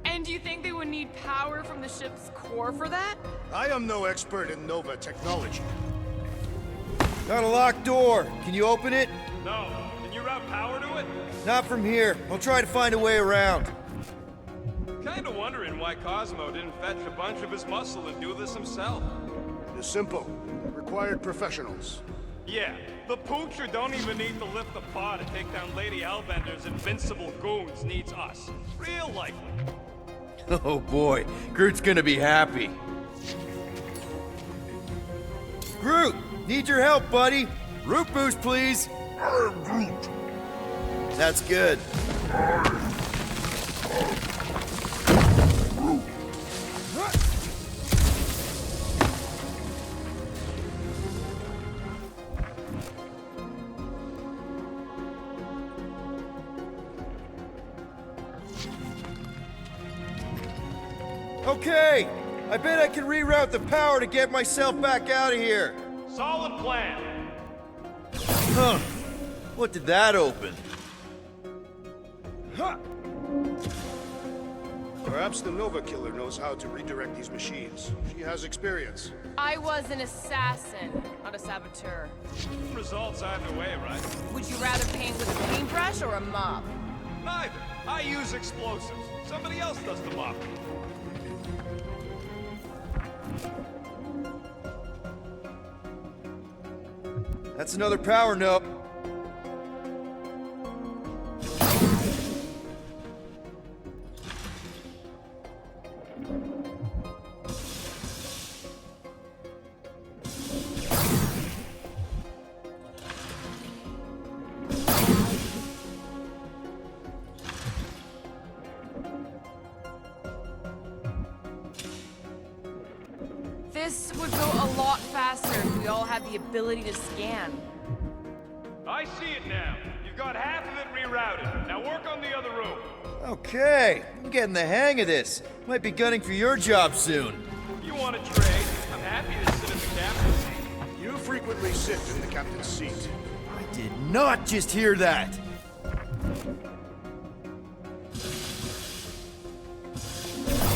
[SPEAKER 5] And do you think they would need power from the ship's core for that?
[SPEAKER 4] I am no expert in Nova technology.
[SPEAKER 1] Got a locked door. Can you open it?
[SPEAKER 2] No. Can you route power to it?
[SPEAKER 1] Not from here. I'll try to find a way around.
[SPEAKER 2] Kinda wondering why Cosmo didn't fetch a bunch of his muscle and do this himself.
[SPEAKER 4] It is simple. Required professionals.
[SPEAKER 2] Yeah, the poocher don't even need to lift the paw to take down Lady Hellbender's invincible goons needs us. Real likely.
[SPEAKER 1] Oh boy, Groot's gonna be happy. Groot, need your help, buddy. Root boost, please.
[SPEAKER 3] I am Groot.
[SPEAKER 1] That's good. Okay, I bet I can reroute the power to get myself back out of here.
[SPEAKER 2] Solid plan.
[SPEAKER 1] Huh. What did that open?
[SPEAKER 4] Ha! Perhaps the Nova Killer knows how to redirect these machines. She has experience.
[SPEAKER 5] I was an assassin, not a saboteur.
[SPEAKER 2] Results either way, right?
[SPEAKER 5] Would you rather paint with a paintbrush or a mop?
[SPEAKER 2] Neither. I use explosives. Somebody else does the mopping.
[SPEAKER 1] That's another power node.
[SPEAKER 5] This would go a lot faster if we all had the ability to scan.
[SPEAKER 2] I see it now. You've got half of it rerouted. Now work on the other room.
[SPEAKER 1] Okay, I'm getting the hang of this. Might be gunning for your job soon.
[SPEAKER 2] You want to trade? I'm happy to sit in the captain's seat.
[SPEAKER 4] You frequently sit in the captain's seat.
[SPEAKER 1] I did not just hear that.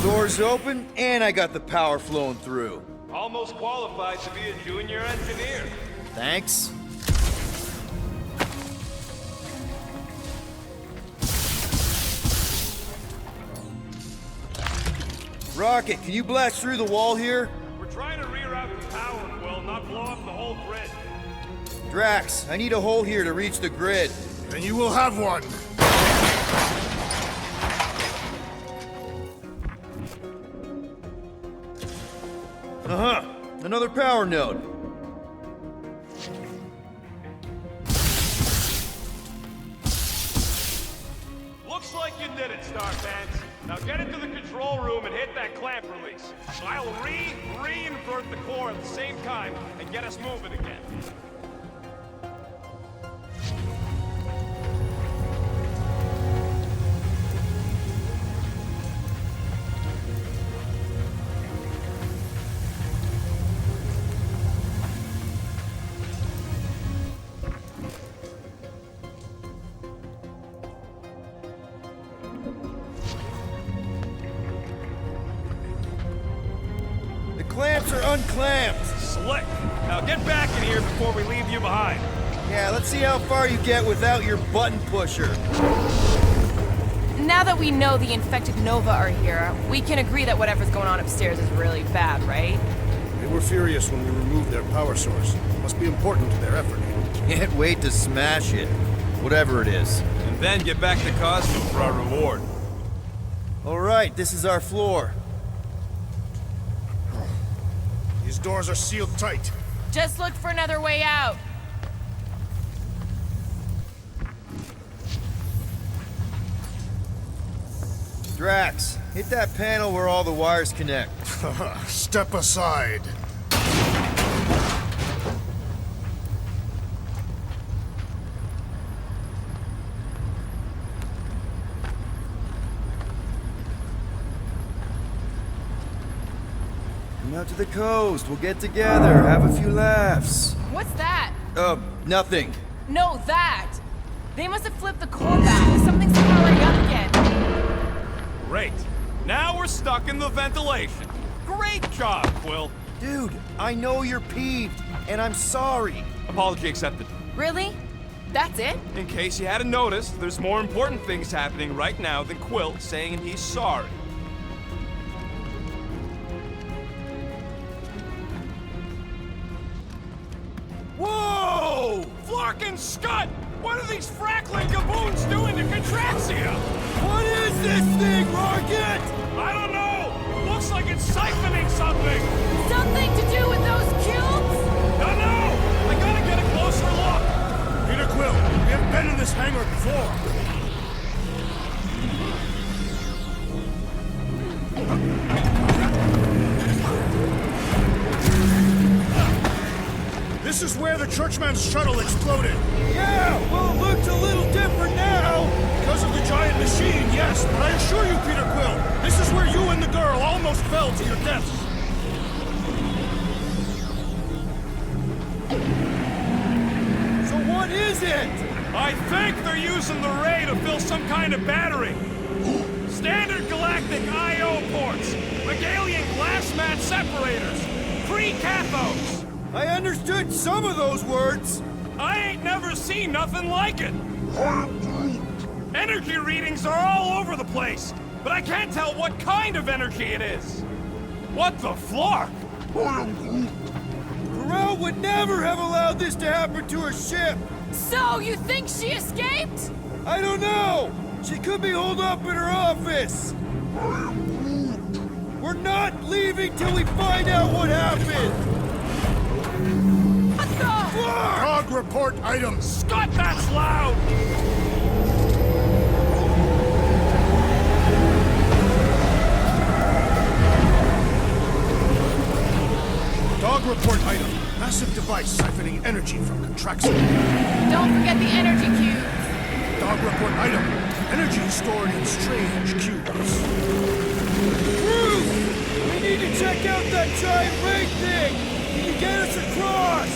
[SPEAKER 1] Doors open, and I got the power flowing through.
[SPEAKER 2] Almost qualified to be a junior engineer.
[SPEAKER 1] Thanks. Rocket, can you blast through the wall here?
[SPEAKER 2] We're trying to reroute the power, Will, not blow up the whole grid.
[SPEAKER 1] Drax, I need a hole here to reach the grid.
[SPEAKER 4] Then you will have one.
[SPEAKER 1] Uh-huh. Another power node.
[SPEAKER 2] Looks like you did it, Starpants. Now get into the control room and hit that clamp release. I'll re-invert the core at the same time and get us moving again.
[SPEAKER 1] Clamps are unclamped.
[SPEAKER 2] Slick. Now get back in here before we leave you behind.
[SPEAKER 1] Yeah, let's see how far you get without your button pusher.
[SPEAKER 5] Now that we know the infected Nova are here, we can agree that whatever's going on upstairs is really bad, right?
[SPEAKER 4] They were furious when we removed their power source. Must be important to their effort.
[SPEAKER 1] Can't wait to smash it. Whatever it is.
[SPEAKER 2] And then get back to Cosmo for our reward.
[SPEAKER 1] All right, this is our floor.
[SPEAKER 4] These doors are sealed tight.
[SPEAKER 5] Just look for another way out.
[SPEAKER 1] Drax, hit that panel where all the wires connect.
[SPEAKER 4] Step aside.
[SPEAKER 1] out to the coast. We'll get together, have a few laughs.
[SPEAKER 5] What's that?
[SPEAKER 1] Nothing.
[SPEAKER 5] No, that! They must have flipped the core back. Something's powering up again.
[SPEAKER 2] Great. Now we're stuck in the ventilation. Great job, Quill.
[SPEAKER 1] Dude, I know you're peeved, and I'm sorry.
[SPEAKER 2] Apology accepted.
[SPEAKER 5] Really? That's it?
[SPEAKER 2] In case you hadn't noticed, there's more important things happening right now than Quill saying he's sorry. Whoa! Flark and Scud! What are these frackling gaboons doing to Contraxia?
[SPEAKER 11] What is this thing, Rocket?
[SPEAKER 2] I don't know! Looks like it's siphoning something!
[SPEAKER 5] Something to do with those cubes?
[SPEAKER 2] Don't know! I gotta get a closer look!
[SPEAKER 11] Peter Quill, we have been in this hangar before. This is where the Churchman's shuttle exploded. Yeah, well, it looks a little different now. Because of the giant machine, yes. But I assure you, Peter Quill, this is where you and the girl almost fell to your deaths. So what is it?
[SPEAKER 2] I think they're using the ray to fill some kind of battery. Standard galactic I.O. ports, Megalian glass mat separators, 3 cathodes.
[SPEAKER 11] I understood some of those words.
[SPEAKER 2] I ain't never seen nothing like it. Energy readings are all over the place, but I can't tell what kind of energy it is. What the flark?
[SPEAKER 11] Ko Rel would never have allowed this to happen to her ship.
[SPEAKER 5] So, you think she escaped?
[SPEAKER 11] I don't know. She could be holed up in her office. We're not leaving till we find out what happened.
[SPEAKER 5] What the?
[SPEAKER 11] Dog report item.
[SPEAKER 2] Scott, that's loud!
[SPEAKER 11] Dog report item. Massive device siphoning energy from Contraxia.
[SPEAKER 5] Don't forget the energy cubes.
[SPEAKER 11] Dog report item. Energy stored in strange cubes. Bruce! We need to check out that giant ray thing! Can you get us across?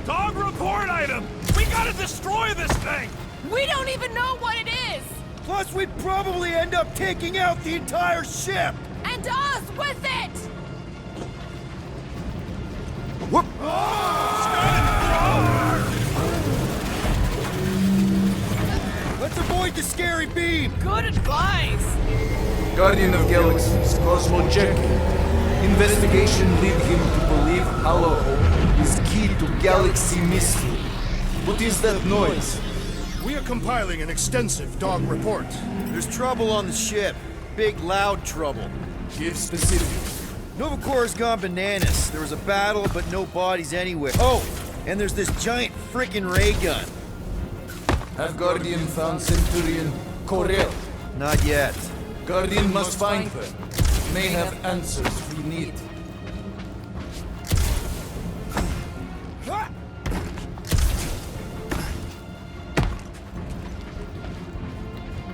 [SPEAKER 2] Dog report item! We gotta destroy this thing!
[SPEAKER 5] We don't even know what it is!
[SPEAKER 11] Plus, we'd probably end up taking out the entire ship!
[SPEAKER 5] And us with it!
[SPEAKER 11] Whoop! Let's avoid the scary beam!
[SPEAKER 5] Good advice!
[SPEAKER 10] Guardian of Galaxies, Cosmo Jekyll. Investigation lead him to believe Hollow is key to galaxy mystery. What is that noise?
[SPEAKER 11] We are compiling an extensive dog report.
[SPEAKER 1] There's trouble on the ship. Big, loud trouble.
[SPEAKER 10] Give specifics.
[SPEAKER 1] Nova Corps gone bananas. There was a battle, but no bodies anywhere. Oh, and there's this giant frickin' ray gun.
[SPEAKER 10] Have Guardian found Centurion Ko Rel?
[SPEAKER 1] Not yet.
[SPEAKER 10] Guardian must find her. May have answers we need.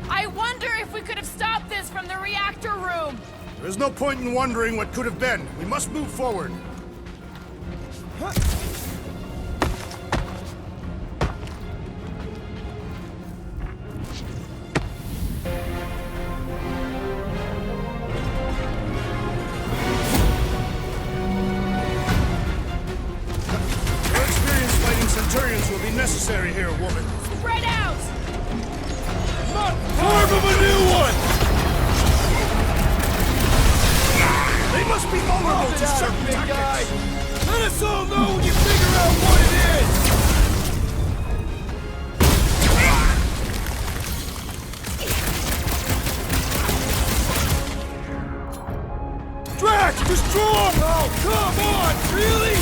[SPEAKER 5] I wonder if we could have stopped this from the reactor room!
[SPEAKER 11] There's no point in wondering what could have been. We must move forward. Centurions will be necessary here, woman.
[SPEAKER 5] Spread out!
[SPEAKER 11] Carve of a new one! They must be vulnerable to certain tactics. Let us all know when you figure out what it is! Drax, destroy! Oh, come on! Really?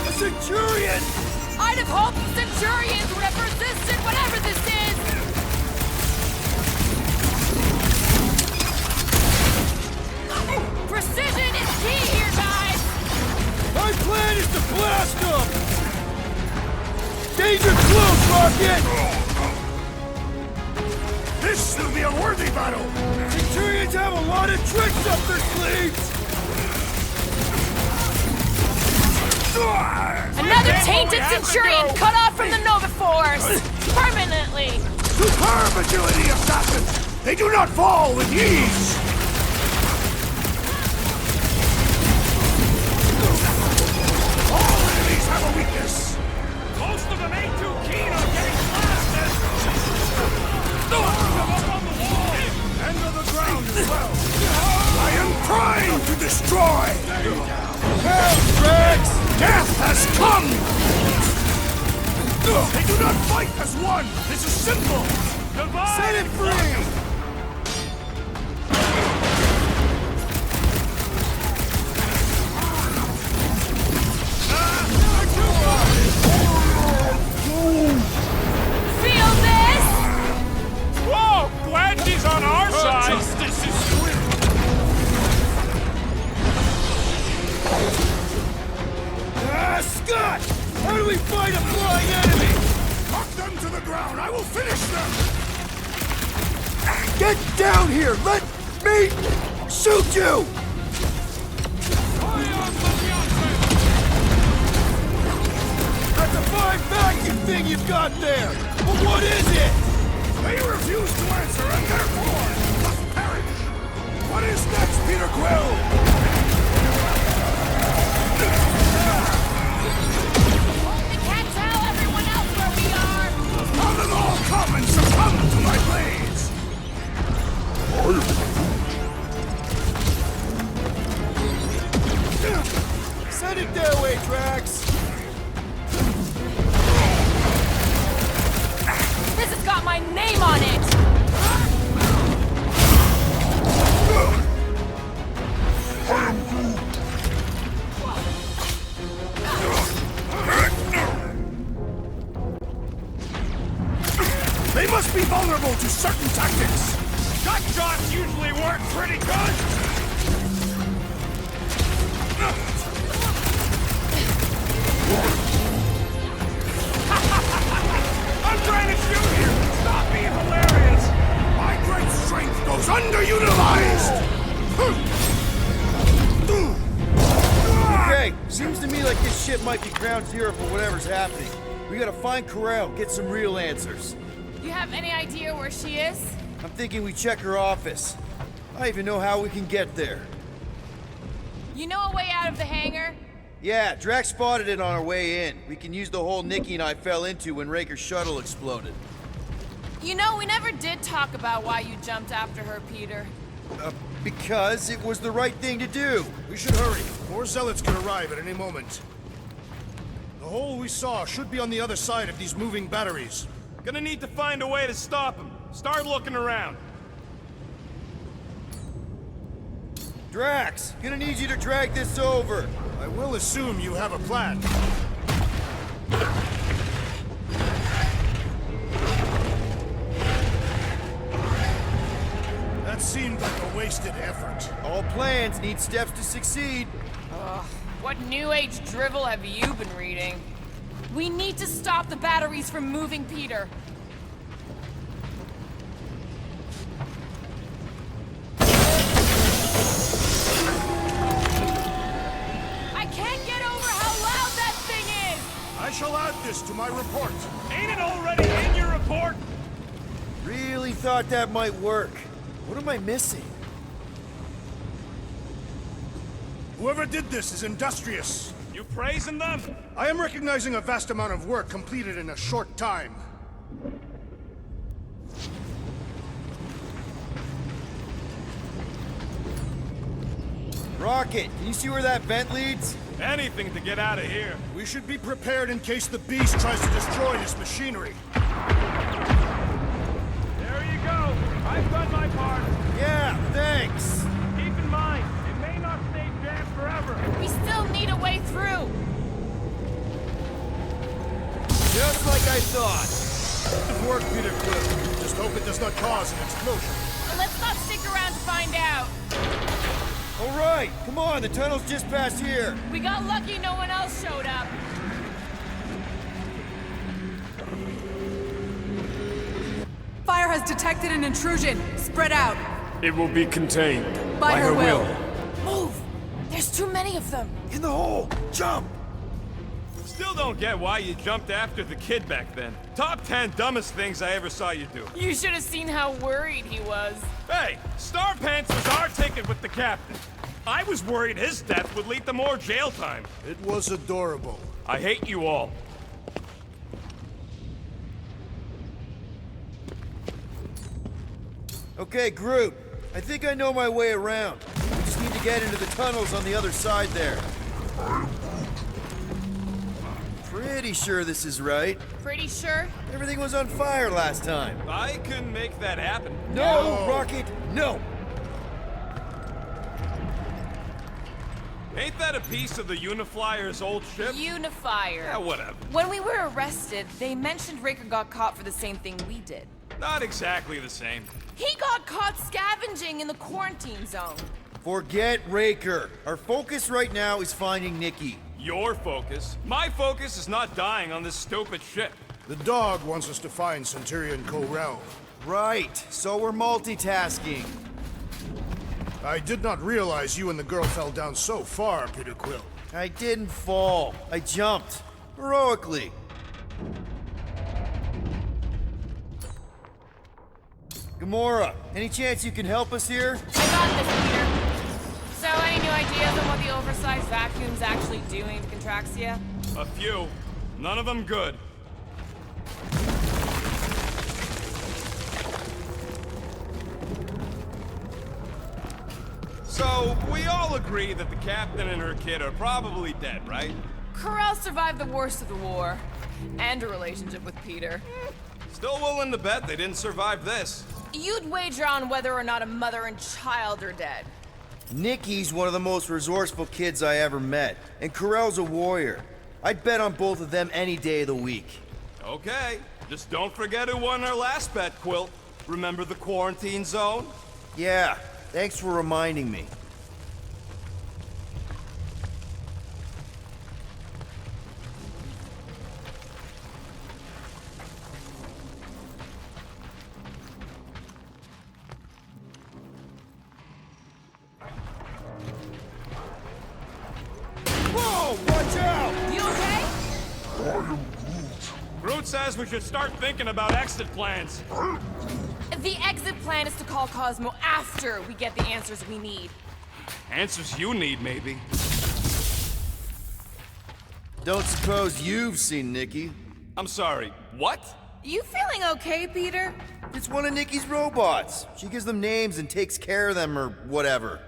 [SPEAKER 11] A Centurion?
[SPEAKER 5] I'd have hoped the Centurions would have resisted whatever this is! Precision is key here, guys!
[SPEAKER 11] My plan is to blast them! Danger close, Rocket! This will be a worthy battle! Centurions have a lot of tricks up their sleeves!
[SPEAKER 5] Another tainted Centurion cut off from the Nova Force! Permanently!
[SPEAKER 11] Superb agility, assassins! They do not fall with ease! All enemies have a weakness!
[SPEAKER 2] Most of them ain't too keen on getting blasted! Up on the wall!
[SPEAKER 11] And to the ground as well! I am trying to destroy! Help, Rex! Death has come! They do not fight as one! This is simple!
[SPEAKER 2] Divide!
[SPEAKER 11] Set it free!
[SPEAKER 5] Feel this?
[SPEAKER 2] Whoa! Glad she's on our side! This is
[SPEAKER 11] Scott! How do we fight a flying enemy? Knock them to the ground! I will finish them! Get down here! Let me shoot you! That's a fine vacuum thing you've got there! But what is it? They refuse to answer and therefore must perish! What is next, Peter Quill? Let them all come and succumb to my blades! Send it their way, Drax!
[SPEAKER 5] This has got my name on it!
[SPEAKER 11] They must be vulnerable to certain tactics!
[SPEAKER 2] Gut shots usually work pretty good! I'm trying to shoot here! Stop being hilarious!
[SPEAKER 11] My great strength goes underutilized!
[SPEAKER 1] Okay, seems to me like this ship might be ground zero for whatever's happening. We gotta find Ko Rel, get some real answers.
[SPEAKER 5] You have any idea where she is?
[SPEAKER 1] I'm thinking we check her office. I don't even know how we can get there.
[SPEAKER 5] You know a way out of the hangar?
[SPEAKER 1] Yeah, Drax spotted it on our way in. We can use the hole Nikki and I fell into when Raker's shuttle exploded.
[SPEAKER 5] You know, we never did talk about why you jumped after her, Peter.
[SPEAKER 1] Because it was the right thing to do.
[SPEAKER 11] We should hurry. More zealots could arrive at any moment. The hole we saw should be on the other side of these moving batteries.
[SPEAKER 2] Gonna need to find a way to stop him. Start looking around.
[SPEAKER 1] Drax, gonna need you to drag this over.
[SPEAKER 11] I will assume you have a plan. That seemed like a wasted effort.
[SPEAKER 1] All plans need steps to succeed.
[SPEAKER 5] What New Age drivel have you been reading? We need to stop the batteries from moving Peter. I can't get over how loud that thing is!
[SPEAKER 11] I shall add this to my report.
[SPEAKER 2] Ain't it already in your report?
[SPEAKER 1] Really thought that might work. What am I missing?
[SPEAKER 11] Whoever did this is industrious.
[SPEAKER 2] You praising them?
[SPEAKER 11] I am recognizing a vast amount of work completed in a short time.
[SPEAKER 1] Rocket, can you see where that vent leads?
[SPEAKER 2] Anything to get out of here.
[SPEAKER 11] We should be prepared in case the beast tries to destroy this machinery.
[SPEAKER 2] There you go. I've done my part.
[SPEAKER 1] Yeah, thanks.
[SPEAKER 2] Keep in mind, it may not stay jammed forever.
[SPEAKER 5] We still need a way through.
[SPEAKER 1] Just like I thought.
[SPEAKER 11] Good work, Peter Quill. Just hope it does not cause an explosion.
[SPEAKER 5] Let's not stick around to find out.
[SPEAKER 1] All right, come on, the tunnel's just past here.
[SPEAKER 5] We got lucky no one else showed up.
[SPEAKER 13] Fire has detected an intrusion. Spread out.
[SPEAKER 2] It will be contained.
[SPEAKER 13] By her will.
[SPEAKER 5] Move! There's too many of them.
[SPEAKER 1] In the hole, jump!
[SPEAKER 2] Still don't get why you jumped after the kid back then. Top 10 dumbest things I ever saw you do.
[SPEAKER 5] You should have seen how worried he was.
[SPEAKER 2] Hey, Star Pants was our ticket with the captain. I was worried his death would lead to more jail time.
[SPEAKER 11] It was adorable.
[SPEAKER 2] I hate you all.
[SPEAKER 1] Okay, Groot. I think I know my way around. We just need to get into the tunnels on the other side there. Pretty sure this is right.
[SPEAKER 5] Pretty sure?
[SPEAKER 1] Everything was on fire last time.
[SPEAKER 2] I can make that happen.
[SPEAKER 1] No, Rocket, no!
[SPEAKER 2] Ain't that a piece of the Uniflyer's old ship?
[SPEAKER 5] Unifier.
[SPEAKER 2] Yeah, whatever.
[SPEAKER 5] When we were arrested, they mentioned Raker got caught for the same thing we did.
[SPEAKER 2] Not exactly the same.
[SPEAKER 5] He got caught scavenging in the quarantine zone.
[SPEAKER 1] Forget Raker. Our focus right now is finding Nikki.
[SPEAKER 2] Your focus. My focus is not dying on this stupid ship.
[SPEAKER 11] The dog wants us to find Centurion Ko Rel.
[SPEAKER 1] Right, so we're multitasking.
[SPEAKER 11] I did not realize you and the girl fell down so far, Peter Quill.
[SPEAKER 1] I didn't fall. I jumped. Heroically. Gamora, any chance you can help us here?
[SPEAKER 5] I got this, Peter. So, any new ideas on what the oversized vacuum's actually doing to Contraxia?
[SPEAKER 2] A few. None of them good. So, we all agree that the captain and her kid are probably dead, right?
[SPEAKER 5] Ko Rel survived the worst of the war. And a relationship with Peter.
[SPEAKER 2] Still willing to bet they didn't survive this.
[SPEAKER 5] You'd wager on whether or not a mother and child are dead.
[SPEAKER 1] Nikki's one of the most resourceful kids I ever met, and Ko Rel's a warrior. I'd bet on both of them any day of the week.
[SPEAKER 2] Okay, just don't forget who won our last bet, Quill. Remember the quarantine zone?
[SPEAKER 1] Yeah, thanks for reminding me. Whoa, watch out!
[SPEAKER 5] You okay?
[SPEAKER 2] Groot says we should start thinking about exit plans.
[SPEAKER 5] The exit plan is to call Cosmo after we get the answers we need.
[SPEAKER 2] Answers you need, maybe.
[SPEAKER 1] Don't suppose you've seen Nikki?
[SPEAKER 2] I'm sorry, what?
[SPEAKER 5] You feeling okay, Peter?
[SPEAKER 1] It's one of Nikki's robots. She gives them names and takes care of them or whatever.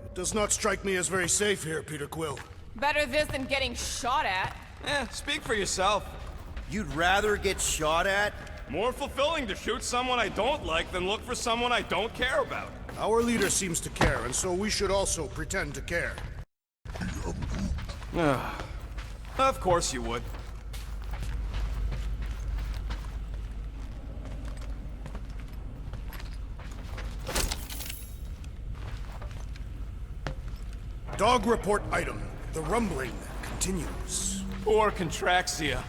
[SPEAKER 11] It does not strike me as very safe here, Peter Quill.
[SPEAKER 5] Better this than getting shot at.
[SPEAKER 2] Speak for yourself.
[SPEAKER 1] You'd rather get shot at?
[SPEAKER 2] More fulfilling to shoot someone I don't like than look for someone I don't care about.
[SPEAKER 11] Our leader seems to care, and so we should also pretend to care.
[SPEAKER 2] Of course you would.
[SPEAKER 11] Dog report item. The rumbling continues.
[SPEAKER 2] Poor Contraxia.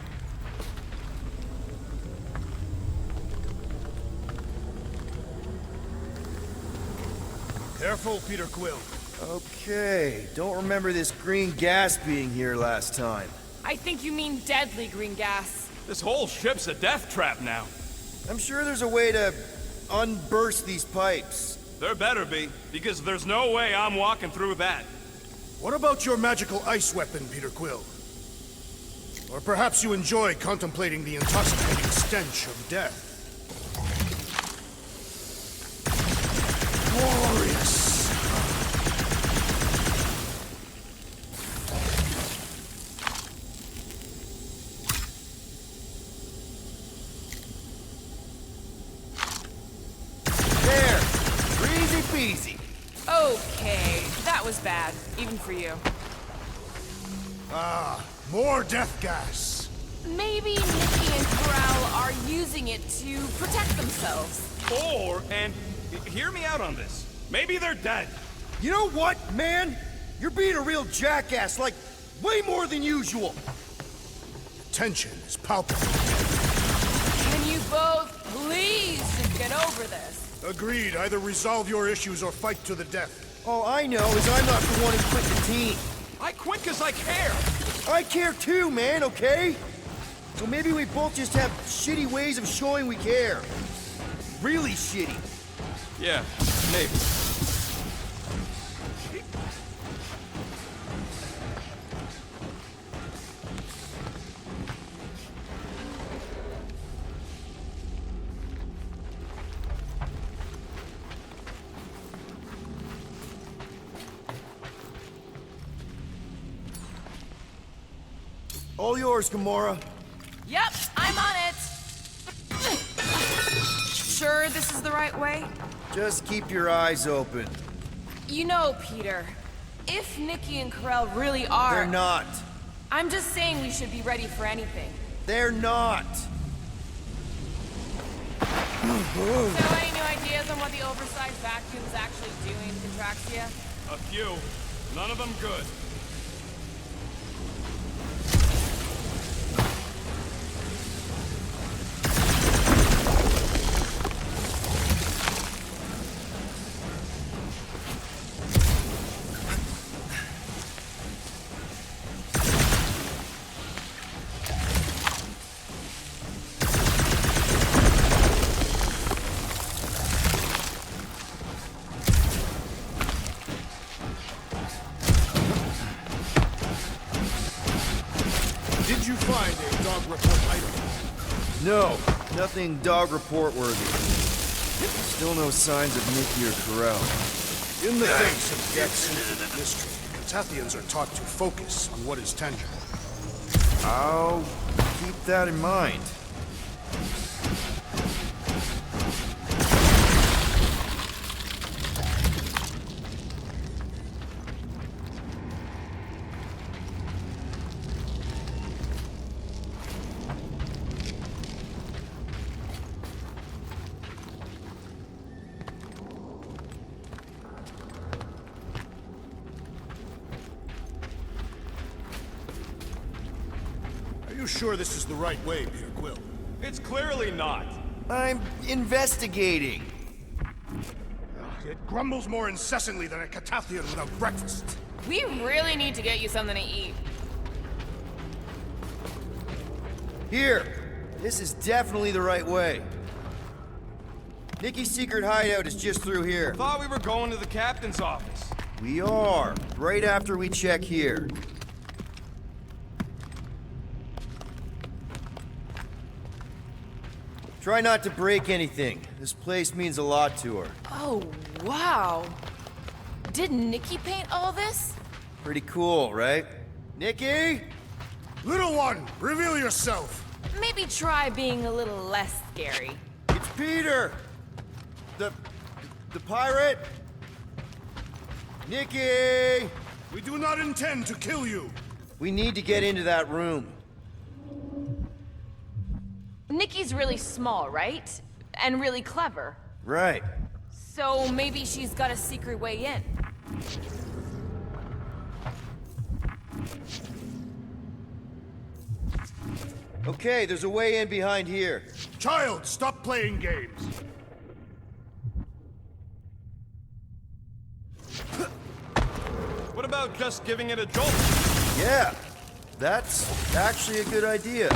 [SPEAKER 11] Careful, Peter Quill.
[SPEAKER 1] Okay, don't remember this green gas being here last time.
[SPEAKER 5] I think you mean deadly green gas.
[SPEAKER 2] This whole ship's a death trap now.
[SPEAKER 1] I'm sure there's a way to unburst these pipes.
[SPEAKER 2] There better be, because there's no way I'm walking through that.
[SPEAKER 11] What about your magical ice weapon, Peter Quill? Or perhaps you enjoy contemplating the intoxicating stench of death. Glorious!
[SPEAKER 1] There! Easy peasy.
[SPEAKER 5] Okay, that was bad, even for you.
[SPEAKER 11] Ah, more death gas!
[SPEAKER 5] Maybe Nikki and Ko Rel are using it to protect themselves.
[SPEAKER 2] And hear me out on this. Maybe they're dead.
[SPEAKER 1] You know what, man? You're being a real jackass, like, way more than usual.
[SPEAKER 11] Tension is palpable.
[SPEAKER 5] Can you both please just get over this?
[SPEAKER 11] Agreed. Either resolve your issues or fight to the death.
[SPEAKER 1] All I know is I'm not the one who quit the team.
[SPEAKER 2] I quit because I care.
[SPEAKER 1] I care too, man, okay? So maybe we both just have shitty ways of showing we care. Really shitty.
[SPEAKER 2] Yeah, maybe.
[SPEAKER 1] All yours, Gamora.
[SPEAKER 5] Yep, I'm on it. Sure this is the right way?
[SPEAKER 1] Just keep your eyes open.
[SPEAKER 5] You know, Peter, if Nikki and Ko Rel really are...
[SPEAKER 1] They're not.
[SPEAKER 5] I'm just saying we should be ready for anything.
[SPEAKER 1] They're not.
[SPEAKER 5] So any new ideas on what the oversized vacuum is actually doing to Contraxia?
[SPEAKER 2] A few. None of them good.
[SPEAKER 11] Did you find a dog report item?
[SPEAKER 1] No, nothing dog report worthy. Still no signs of Nikki or Ko Rel.
[SPEAKER 11] In the face of deaths and mystery, Catathians are taught to focus on what is tangible.
[SPEAKER 1] I'll keep that in mind.
[SPEAKER 11] Are you sure this is the right way, Peter Quill?
[SPEAKER 2] It's clearly not.
[SPEAKER 1] I'm investigating.
[SPEAKER 11] It grumbles more incessantly than a Catathian without breakfast.
[SPEAKER 5] We really need to get you something to eat.
[SPEAKER 1] Here, this is definitely the right way. Nikki's secret hideout is just through here.
[SPEAKER 2] Thought we were going to the captain's office.
[SPEAKER 1] We are, right after we check here. Try not to break anything. This place means a lot to her.
[SPEAKER 5] Oh, wow. Did Nikki paint all this?
[SPEAKER 1] Pretty cool, right? Nikki?
[SPEAKER 11] Little one, reveal yourself!
[SPEAKER 5] Maybe try being a little less scary.
[SPEAKER 1] It's Peter! The pirate? Nikki!
[SPEAKER 11] We do not intend to kill you!
[SPEAKER 1] We need to get into that room.
[SPEAKER 5] Nikki's really small, right? And really clever.
[SPEAKER 1] Right.
[SPEAKER 5] So maybe she's got a secret way in.
[SPEAKER 1] Okay, there's a way in behind here.
[SPEAKER 11] Child, stop playing games!
[SPEAKER 2] What about just giving it a jolt?
[SPEAKER 1] Yeah, that's actually a good idea.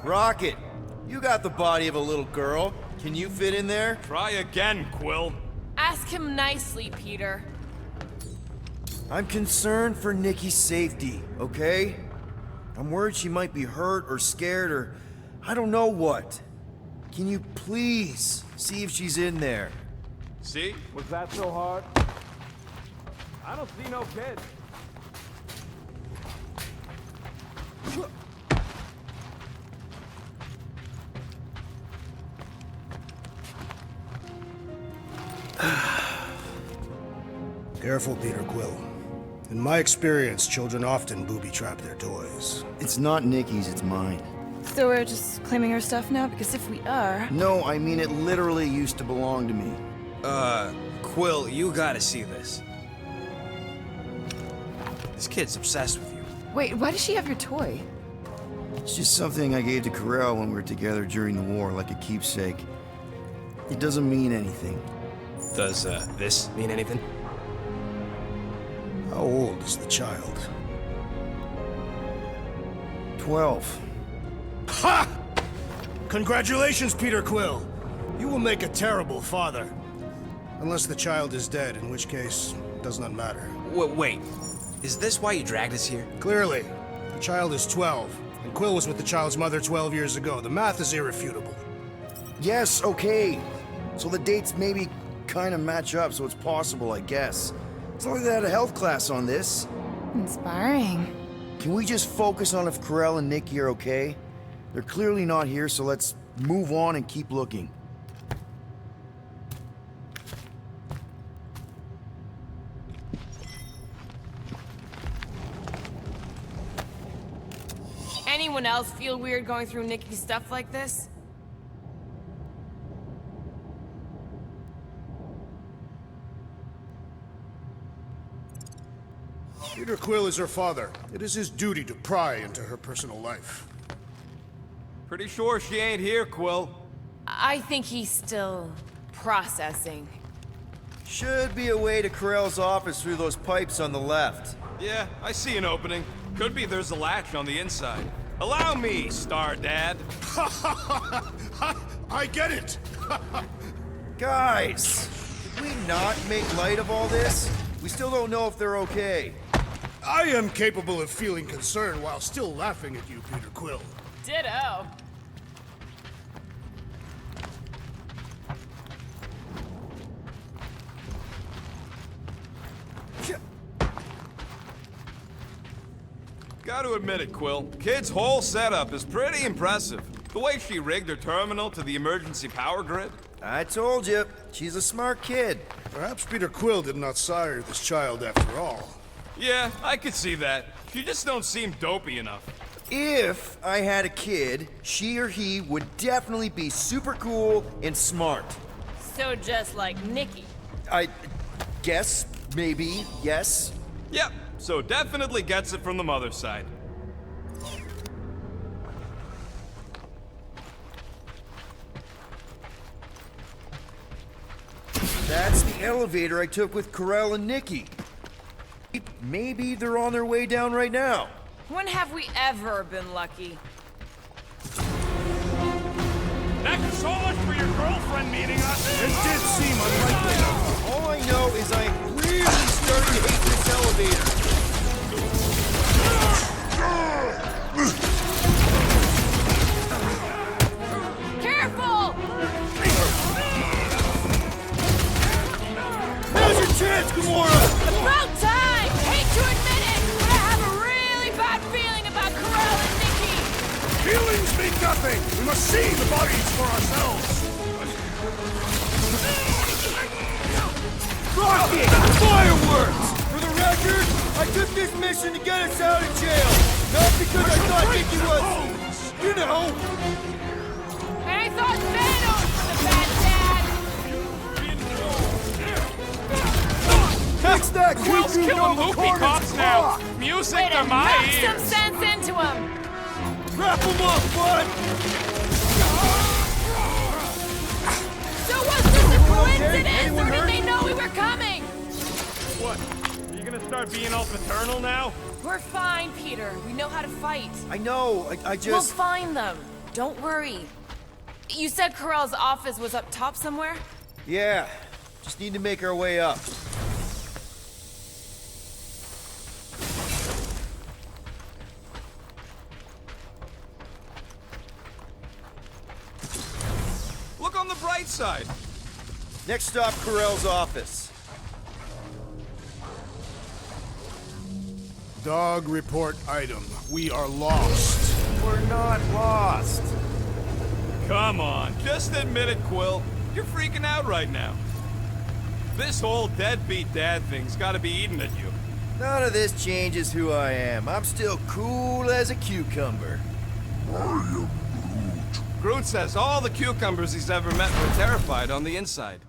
[SPEAKER 1] Rocket, you got the body of a little girl. Can you fit in there?
[SPEAKER 2] Try again, Quill.
[SPEAKER 5] Ask him nicely, Peter.
[SPEAKER 1] I'm concerned for Nikki's safety, okay? I'm worried she might be hurt or scared or I don't know what. Can you please see if she's in there?
[SPEAKER 2] See? Was that so hard? I don't see no kid.
[SPEAKER 11] Careful, Peter Quill. In my experience, children often booby-trap their toys.
[SPEAKER 1] It's not Nikki's, it's mine.
[SPEAKER 13] So we're just claiming her stuff now? Because if we are...
[SPEAKER 1] No, I mean it literally used to belong to me.
[SPEAKER 7] Quill, you gotta see this. This kid's obsessed with you.
[SPEAKER 5] Wait, why does she have your toy?
[SPEAKER 1] It's just something I gave to Ko Rel when we were together during the war, like a keepsake. It doesn't mean anything.
[SPEAKER 7] Does, this mean anything?
[SPEAKER 11] How old is the child?
[SPEAKER 1] 12.
[SPEAKER 11] Ha! Congratulations, Peter Quill. You will make a terrible father. Unless the child is dead, in which case, it does not matter.
[SPEAKER 7] Wait, is this why you dragged us here?
[SPEAKER 11] Clearly, the child is 12, and Quill was with the child's mother 12 years ago. The math is irrefutable.
[SPEAKER 1] Yes, okay. So the dates maybe kind of match up, so it's possible, I guess. It's not like they had a health class on this.
[SPEAKER 5] Inspiring.
[SPEAKER 1] Can we just focus on if Ko Rel and Nikki are okay? They're clearly not here, so let's move on and keep looking.
[SPEAKER 5] Anyone else feel weird going through Nikki's stuff like this?
[SPEAKER 11] Peter Quill is her father. It is his duty to pry into her personal life.
[SPEAKER 2] Pretty sure she ain't here, Quill.
[SPEAKER 5] I think he's still processing.
[SPEAKER 1] Should be a way to Ko Rel's office through those pipes on the left.
[SPEAKER 2] Yeah, I see an opening. Could be there's a latch on the inside. Allow me, Star Dad.
[SPEAKER 11] I get it!
[SPEAKER 1] Guys, did we not make light of all this? We still don't know if they're okay.
[SPEAKER 11] I am capable of feeling concern while still laughing at you, Peter Quill.
[SPEAKER 5] Ditto.
[SPEAKER 2] Gotta admit it, Quill. Kid's whole setup is pretty impressive. The way she rigged her terminal to the emergency power grid.
[SPEAKER 1] I told you, she's a smart kid.
[SPEAKER 11] Perhaps Peter Quill did not sire this child after all.
[SPEAKER 2] Yeah, I could see that. She just don't seem dopey enough.
[SPEAKER 1] If I had a kid, she or he would definitely be super cool and smart.
[SPEAKER 5] So just like Nikki.
[SPEAKER 1] I guess, maybe, yes.
[SPEAKER 2] Yep, so definitely gets it from the mother's side.
[SPEAKER 1] That's the elevator I took with Ko Rel and Nikki. Maybe they're on their way down right now.
[SPEAKER 5] When have we ever been lucky?
[SPEAKER 2] Thanks so much for your girlfriend meeting us.
[SPEAKER 11] It did seem unlikely.
[SPEAKER 1] All I know is I'm really starting to hate this elevator.
[SPEAKER 5] Careful!
[SPEAKER 11] Now's your chance, Gamora!
[SPEAKER 5] About time! Hate to admit it, but I have a really bad feeling about Ko Rel and Nikki.
[SPEAKER 11] Feelings mean nothing! We must see the bodies for ourselves!
[SPEAKER 1] Rocket! Fireworks! For the record, I took this mission to get us out of jail. Not because I thought Nikki was, you know.
[SPEAKER 5] And I thought Thanos was a bad dad.
[SPEAKER 1] Fix that
[SPEAKER 2] Quill's
[SPEAKER 1] cuckoo
[SPEAKER 2] killing
[SPEAKER 1] Nova
[SPEAKER 2] loopy
[SPEAKER 1] Corners
[SPEAKER 2] cops now.
[SPEAKER 1] clock.
[SPEAKER 2] Music
[SPEAKER 5] Way
[SPEAKER 2] to
[SPEAKER 5] to
[SPEAKER 2] my
[SPEAKER 5] knock some
[SPEAKER 2] ears.
[SPEAKER 5] sense into him.
[SPEAKER 1] Wrap him up, bud!
[SPEAKER 5] So was this a
[SPEAKER 1] okay?
[SPEAKER 5] coincidence,
[SPEAKER 1] Anyone
[SPEAKER 5] or did
[SPEAKER 1] hurt?
[SPEAKER 5] they know we were coming?
[SPEAKER 2] What? Are you gonna start being all paternal now?
[SPEAKER 5] We're fine, Peter. We know how to fight.
[SPEAKER 1] I know, I
[SPEAKER 5] We'll
[SPEAKER 1] just...
[SPEAKER 5] find them. Don't worry. You said Ko Rel's office was up top somewhere?
[SPEAKER 1] Yeah, just need to make our way up.
[SPEAKER 2] Look on the bright side.
[SPEAKER 1] Next stop, Ko Rel's office.
[SPEAKER 11] Dog report item. We are lost.
[SPEAKER 1] We're not lost.
[SPEAKER 2] Come on, just admit it, Quill. You're freaking out right now. This whole deadbeat dad thing's gotta be eating at you.
[SPEAKER 1] None of this changes who I am. I'm still cool as a cucumber.
[SPEAKER 2] Groot says all the cucumbers he's ever met were terrified on the inside.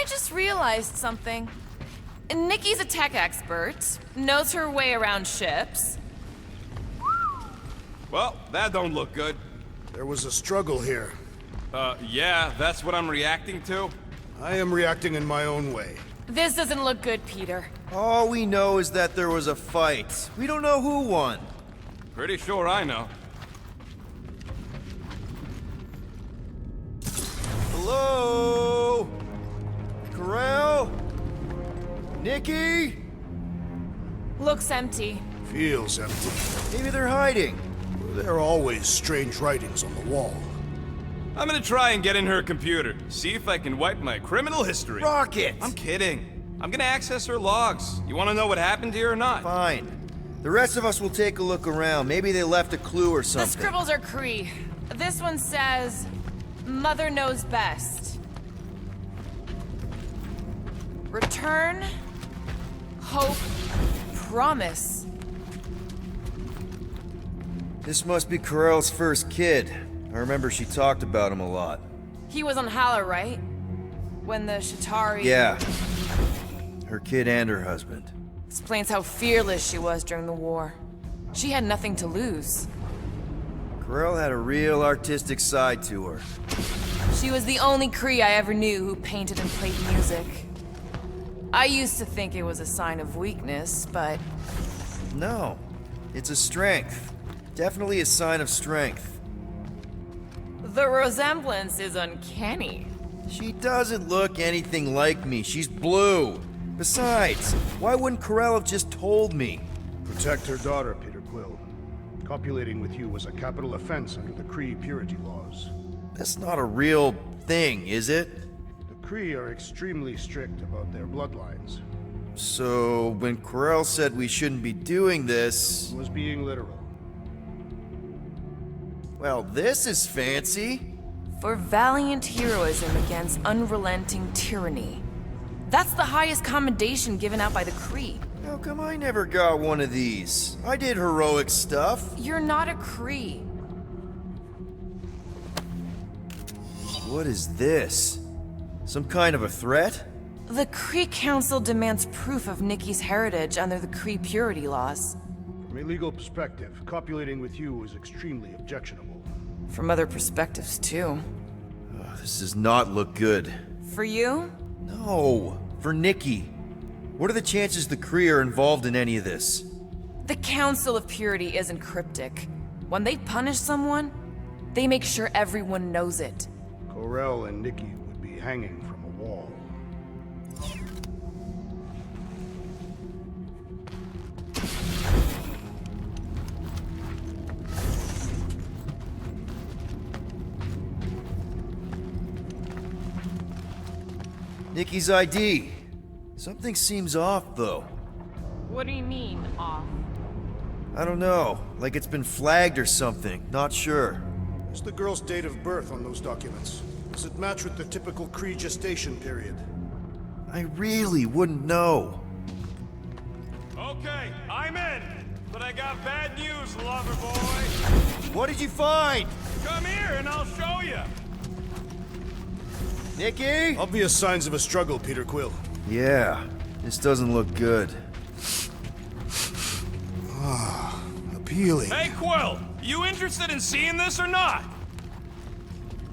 [SPEAKER 5] just realized something. Nikki's a tech expert, knows her way around ships.
[SPEAKER 2] Well, that don't look good.
[SPEAKER 11] There was a struggle here.
[SPEAKER 2] Yeah, that's what I'm reacting to?
[SPEAKER 11] I am reacting in my own way.
[SPEAKER 5] This doesn't look good, Peter.
[SPEAKER 1] All we know is that there was a fight. We don't know who won.
[SPEAKER 2] Pretty sure I know.
[SPEAKER 1] Hello? Ko Rel? Nikki?
[SPEAKER 5] Looks empty.
[SPEAKER 11] Feels empty.
[SPEAKER 1] Maybe they're hiding.
[SPEAKER 11] There are always strange writings on the wall.
[SPEAKER 2] I'm gonna try and get in her computer, see if I can wipe my criminal history.
[SPEAKER 1] Rocket!
[SPEAKER 2] I'm kidding. I'm gonna access her logs. You wanna know what happened here or not?
[SPEAKER 1] Fine. The rest of us will take a look around. Maybe they left a clue or
[SPEAKER 5] The
[SPEAKER 1] something.
[SPEAKER 5] scribbles are Cree. This one says, Mother knows best. Return, hope, promise.
[SPEAKER 1] This must be Ko Rel's first kid. I remember she talked about him a lot.
[SPEAKER 5] He was on Hala, right? When the Shatari...
[SPEAKER 1] Yeah. Her kid and her husband.
[SPEAKER 5] Explains how fearless she was during the war. She had nothing to lose.
[SPEAKER 1] Ko Rel had a real artistic side to her.
[SPEAKER 5] She was the only Cree I ever knew who painted and played music. I used to think it was a sign of weakness, but...
[SPEAKER 1] No. It's a strength. Definitely a sign of strength.
[SPEAKER 5] The resemblance is uncanny.
[SPEAKER 1] She doesn't look anything like me. She's blue. Besides, why wouldn't Ko Rel have just told me?
[SPEAKER 11] Protect her daughter, Peter Quill. Copulating with you was a capital offense under the Kree purity laws.
[SPEAKER 1] That's not a real thing, is it?
[SPEAKER 11] The Kree are extremely strict about their bloodlines.
[SPEAKER 1] So, when Ko Rel said we shouldn't be doing this...
[SPEAKER 11] He was being literal.
[SPEAKER 1] Well, this is fancy.
[SPEAKER 5] For valiant heroism against unrelenting tyranny. That's the highest commendation given out by the Kree.
[SPEAKER 1] How come I never got one of these? I did heroic stuff.
[SPEAKER 5] You're not a Kree.
[SPEAKER 1] What is this? Some kind of a threat?
[SPEAKER 5] The Kree Council demands proof of Nikki's heritage under the Kree purity laws.
[SPEAKER 11] From a legal perspective, copulating with you is extremely objectionable.
[SPEAKER 5] From other perspectives, too.
[SPEAKER 1] This does not look good.
[SPEAKER 5] For you?
[SPEAKER 1] No, for Nikki. What are the chances the Kree are involved in any of this?
[SPEAKER 5] The Council of Purity isn't cryptic. When they punish someone, they make sure everyone knows it.
[SPEAKER 11] Ko Rel and Nikki would be hanging from a wall.
[SPEAKER 1] Nikki's ID. Something seems off, though.
[SPEAKER 5] What do you mean, off?
[SPEAKER 1] I don't know. Like it's been flagged or something. Not sure.
[SPEAKER 11] What's the girl's date of birth on those documents? Does it match with the typical Kree gestation period?
[SPEAKER 1] I really wouldn't know.
[SPEAKER 2] Okay, I'm in. But I got bad news, lover boy.
[SPEAKER 1] What did you find?
[SPEAKER 2] Come here and I'll show you.
[SPEAKER 1] Nikki?
[SPEAKER 11] Obvious signs of a struggle, Peter Quill.
[SPEAKER 1] Yeah, this doesn't look good.
[SPEAKER 11] Ah, appealing.
[SPEAKER 2] Hey, Quill, you interested in seeing this or not?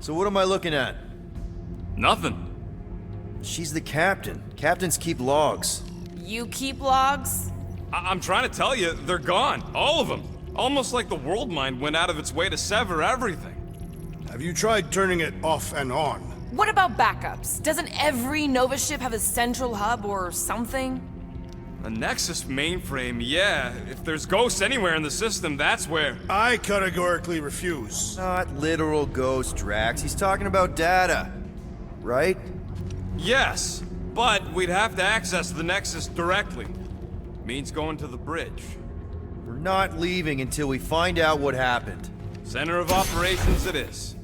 [SPEAKER 1] So what am I looking at?
[SPEAKER 2] Nothing.
[SPEAKER 1] She's the captain. Captains keep logs.
[SPEAKER 5] You keep logs?
[SPEAKER 2] I'm trying to tell you, they're gone. All of them. Almost like the world mind went out of its way to sever everything.
[SPEAKER 11] Have you tried turning it off and on?
[SPEAKER 5] What about backups? Doesn't every Nova ship have a central hub or something?
[SPEAKER 2] A Nexus mainframe, yeah. If there's ghosts anywhere in the system, that's where.
[SPEAKER 11] I categorically refuse.
[SPEAKER 1] Not literal ghost, Drax. He's talking about data. Right?
[SPEAKER 2] Yes, but we'd have to access the Nexus directly. Means going to the bridge.
[SPEAKER 1] We're not leaving until we find out what happened.
[SPEAKER 2] Center of operations it is.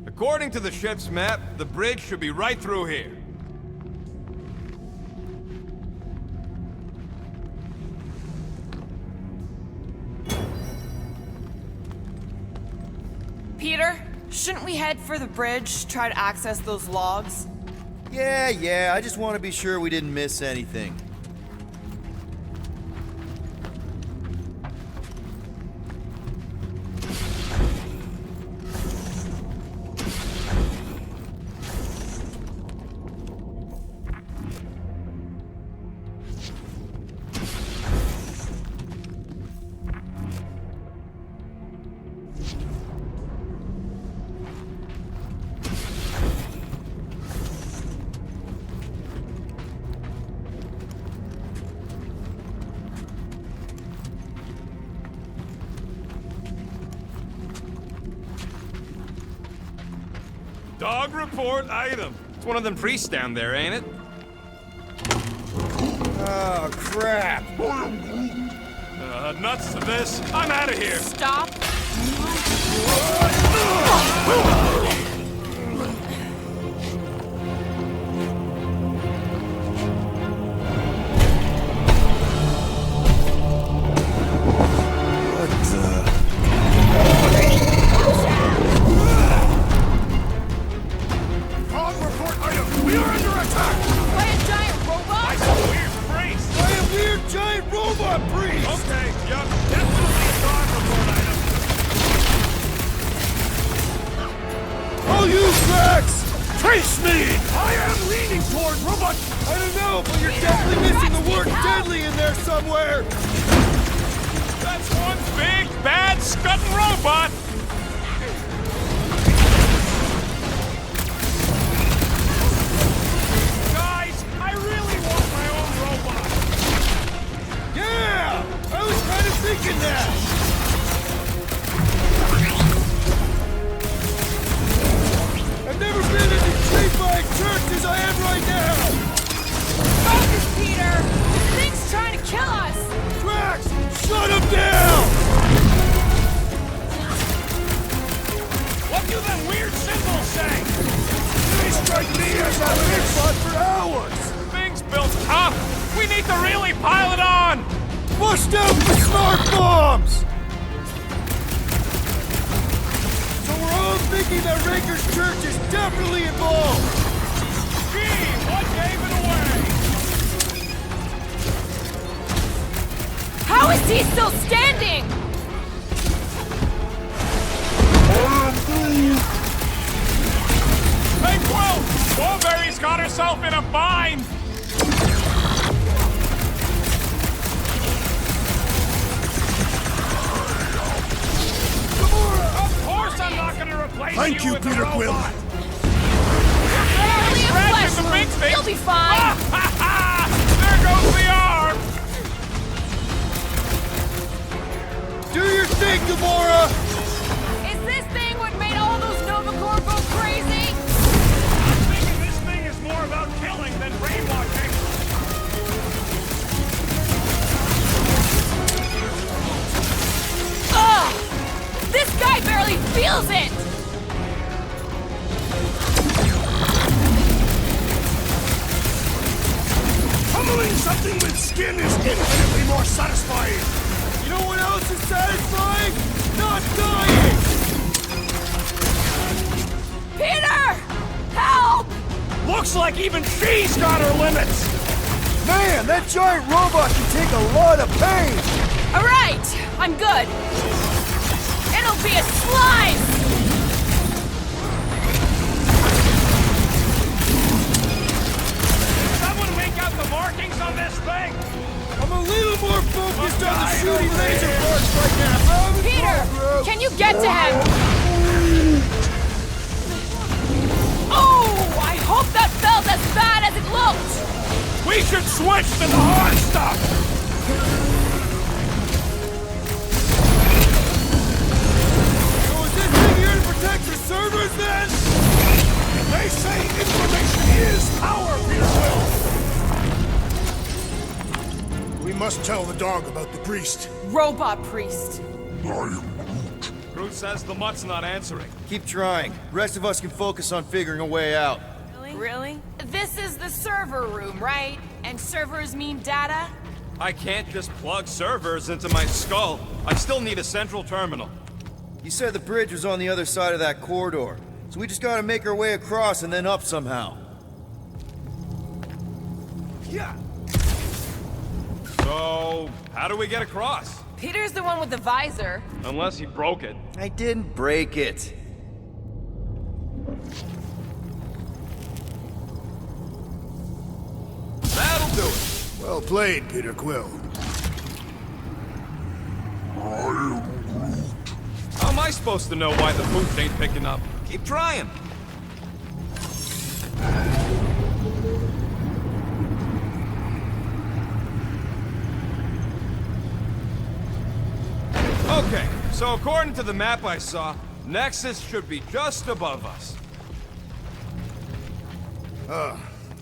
[SPEAKER 2] According to the ship's map, the bridge should be right through here.
[SPEAKER 5] Peter, shouldn't we head for the bridge, try to access those logs?
[SPEAKER 1] Yeah, I just want to be sure we didn't miss anything.
[SPEAKER 2] Dog report item. It's one of them priests down there, ain't it?
[SPEAKER 1] Oh, crap.
[SPEAKER 2] Nuts to this. I'm out of here.
[SPEAKER 5] Stop.
[SPEAKER 11] Dog report item. We are under attack.
[SPEAKER 5] By a giant robot?
[SPEAKER 2] By some weird priest.
[SPEAKER 1] By a weird giant robot priest!
[SPEAKER 2] Okay, yup. Definitely a dog report item.
[SPEAKER 1] All you cracks!
[SPEAKER 11] Trace me! I am leaning toward robot.
[SPEAKER 1] I don't know, but you're definitely missing the word deadly in there somewhere!
[SPEAKER 2] That's one big, bad, scutting robot. Guys, I really want my own robot.
[SPEAKER 1] Yeah! I was kind of thinking that! I've never been in as tree-flying church as I am right now!
[SPEAKER 5] Focus, Peter! This thing's trying to kill us!
[SPEAKER 1] Drax, shut him down!
[SPEAKER 2] What do them weird symbols say?
[SPEAKER 11] They strike me as a
[SPEAKER 1] Fought for hours!
[SPEAKER 2] Thing's built tough. We need to really pile it on.
[SPEAKER 1] Bust out the smart bombs! So we're all thinking that Raker's church is definitely involved!
[SPEAKER 2] Gee, what gave it away?
[SPEAKER 5] How is he still standing?
[SPEAKER 2] Hey, Quill! Strawberry's got herself in a bind! Of course I'm not gonna replace
[SPEAKER 11] Thank you,
[SPEAKER 2] with the
[SPEAKER 11] Peter Quill.
[SPEAKER 2] robot.
[SPEAKER 5] Barely a
[SPEAKER 2] Scratches the
[SPEAKER 5] flesh
[SPEAKER 2] big
[SPEAKER 5] wound.
[SPEAKER 2] thing.
[SPEAKER 5] You'll be fine.
[SPEAKER 2] Ah, ha, ha! There goes the arm!
[SPEAKER 1] Do your thing, Gamora!
[SPEAKER 5] Is this thing what made all those Nova Corps go crazy?
[SPEAKER 2] I'm thinking this thing is more about killing than brainwashing.
[SPEAKER 5] Ugh! This guy barely feels it!
[SPEAKER 11] Pummeling something with skin is infinitely more satisfying.
[SPEAKER 1] You know what else is satisfying? Not dying!
[SPEAKER 5] Peter! Help!
[SPEAKER 2] Looks like even she's got her limits!
[SPEAKER 1] Man, that giant robot can take a lot of pain!
[SPEAKER 5] Alright, I'm good. It'll be a slice!
[SPEAKER 2] Someone make out the markings on this thing!
[SPEAKER 1] I'm a little more focused on the shooting laser parts right now!
[SPEAKER 5] Peter, can you get to him? Oh, I hope that felt as bad as it looked!
[SPEAKER 2] We should switch to the hard stuff!
[SPEAKER 1] So is this thing here to protect the servers then?
[SPEAKER 11] They say information is power, Peter Quill. We must tell the dog about the priest.
[SPEAKER 5] Robot priest.
[SPEAKER 2] Groot says the mutt's not answering.
[SPEAKER 1] Keep trying. The rest of us can focus on figuring a way out.
[SPEAKER 5] Really? This is the server room, right? And servers mean data?
[SPEAKER 2] I can't just plug servers into my skull. I still need a central terminal.
[SPEAKER 1] You said the bridge was on the other side of that corridor, so we just gotta make our way across and then up somehow.
[SPEAKER 2] So, how do we get across?
[SPEAKER 5] Peter's the one with the visor.
[SPEAKER 2] Unless he broke it.
[SPEAKER 1] I didn't break it.
[SPEAKER 2] That'll do it.
[SPEAKER 11] Well played, Peter Quill.
[SPEAKER 2] How am I supposed to know why the booth ain't picking up? Keep trying. Okay, so according to the map I saw, Nexus should be just above us.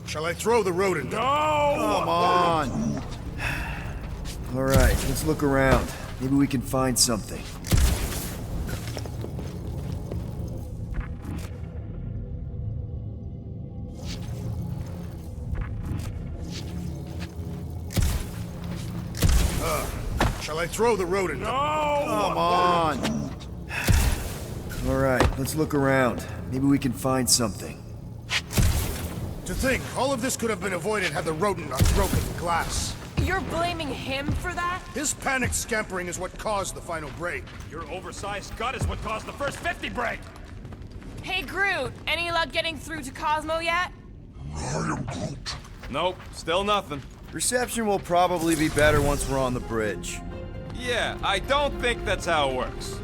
[SPEAKER 11] Shall I throw the rodent?
[SPEAKER 2] No!
[SPEAKER 1] Come on! Alright, let's look around. Maybe we can find something.
[SPEAKER 11] Shall I throw the rodent?
[SPEAKER 2] No!
[SPEAKER 1] Come on! Alright, let's look around. Maybe we can find something.
[SPEAKER 11] To think, all of this could have been avoided had the rodent not broken the glass.
[SPEAKER 5] You're blaming him for that?
[SPEAKER 11] His panicked scampering is what caused the final break.
[SPEAKER 2] Your oversized gut is what caused the first 50 break!
[SPEAKER 5] Hey, Groot, any luck getting through to Cosmo yet?
[SPEAKER 2] Nope, still nothing.
[SPEAKER 1] Reception will probably be better once we're on the bridge.
[SPEAKER 2] Yeah, I don't think that's how it works.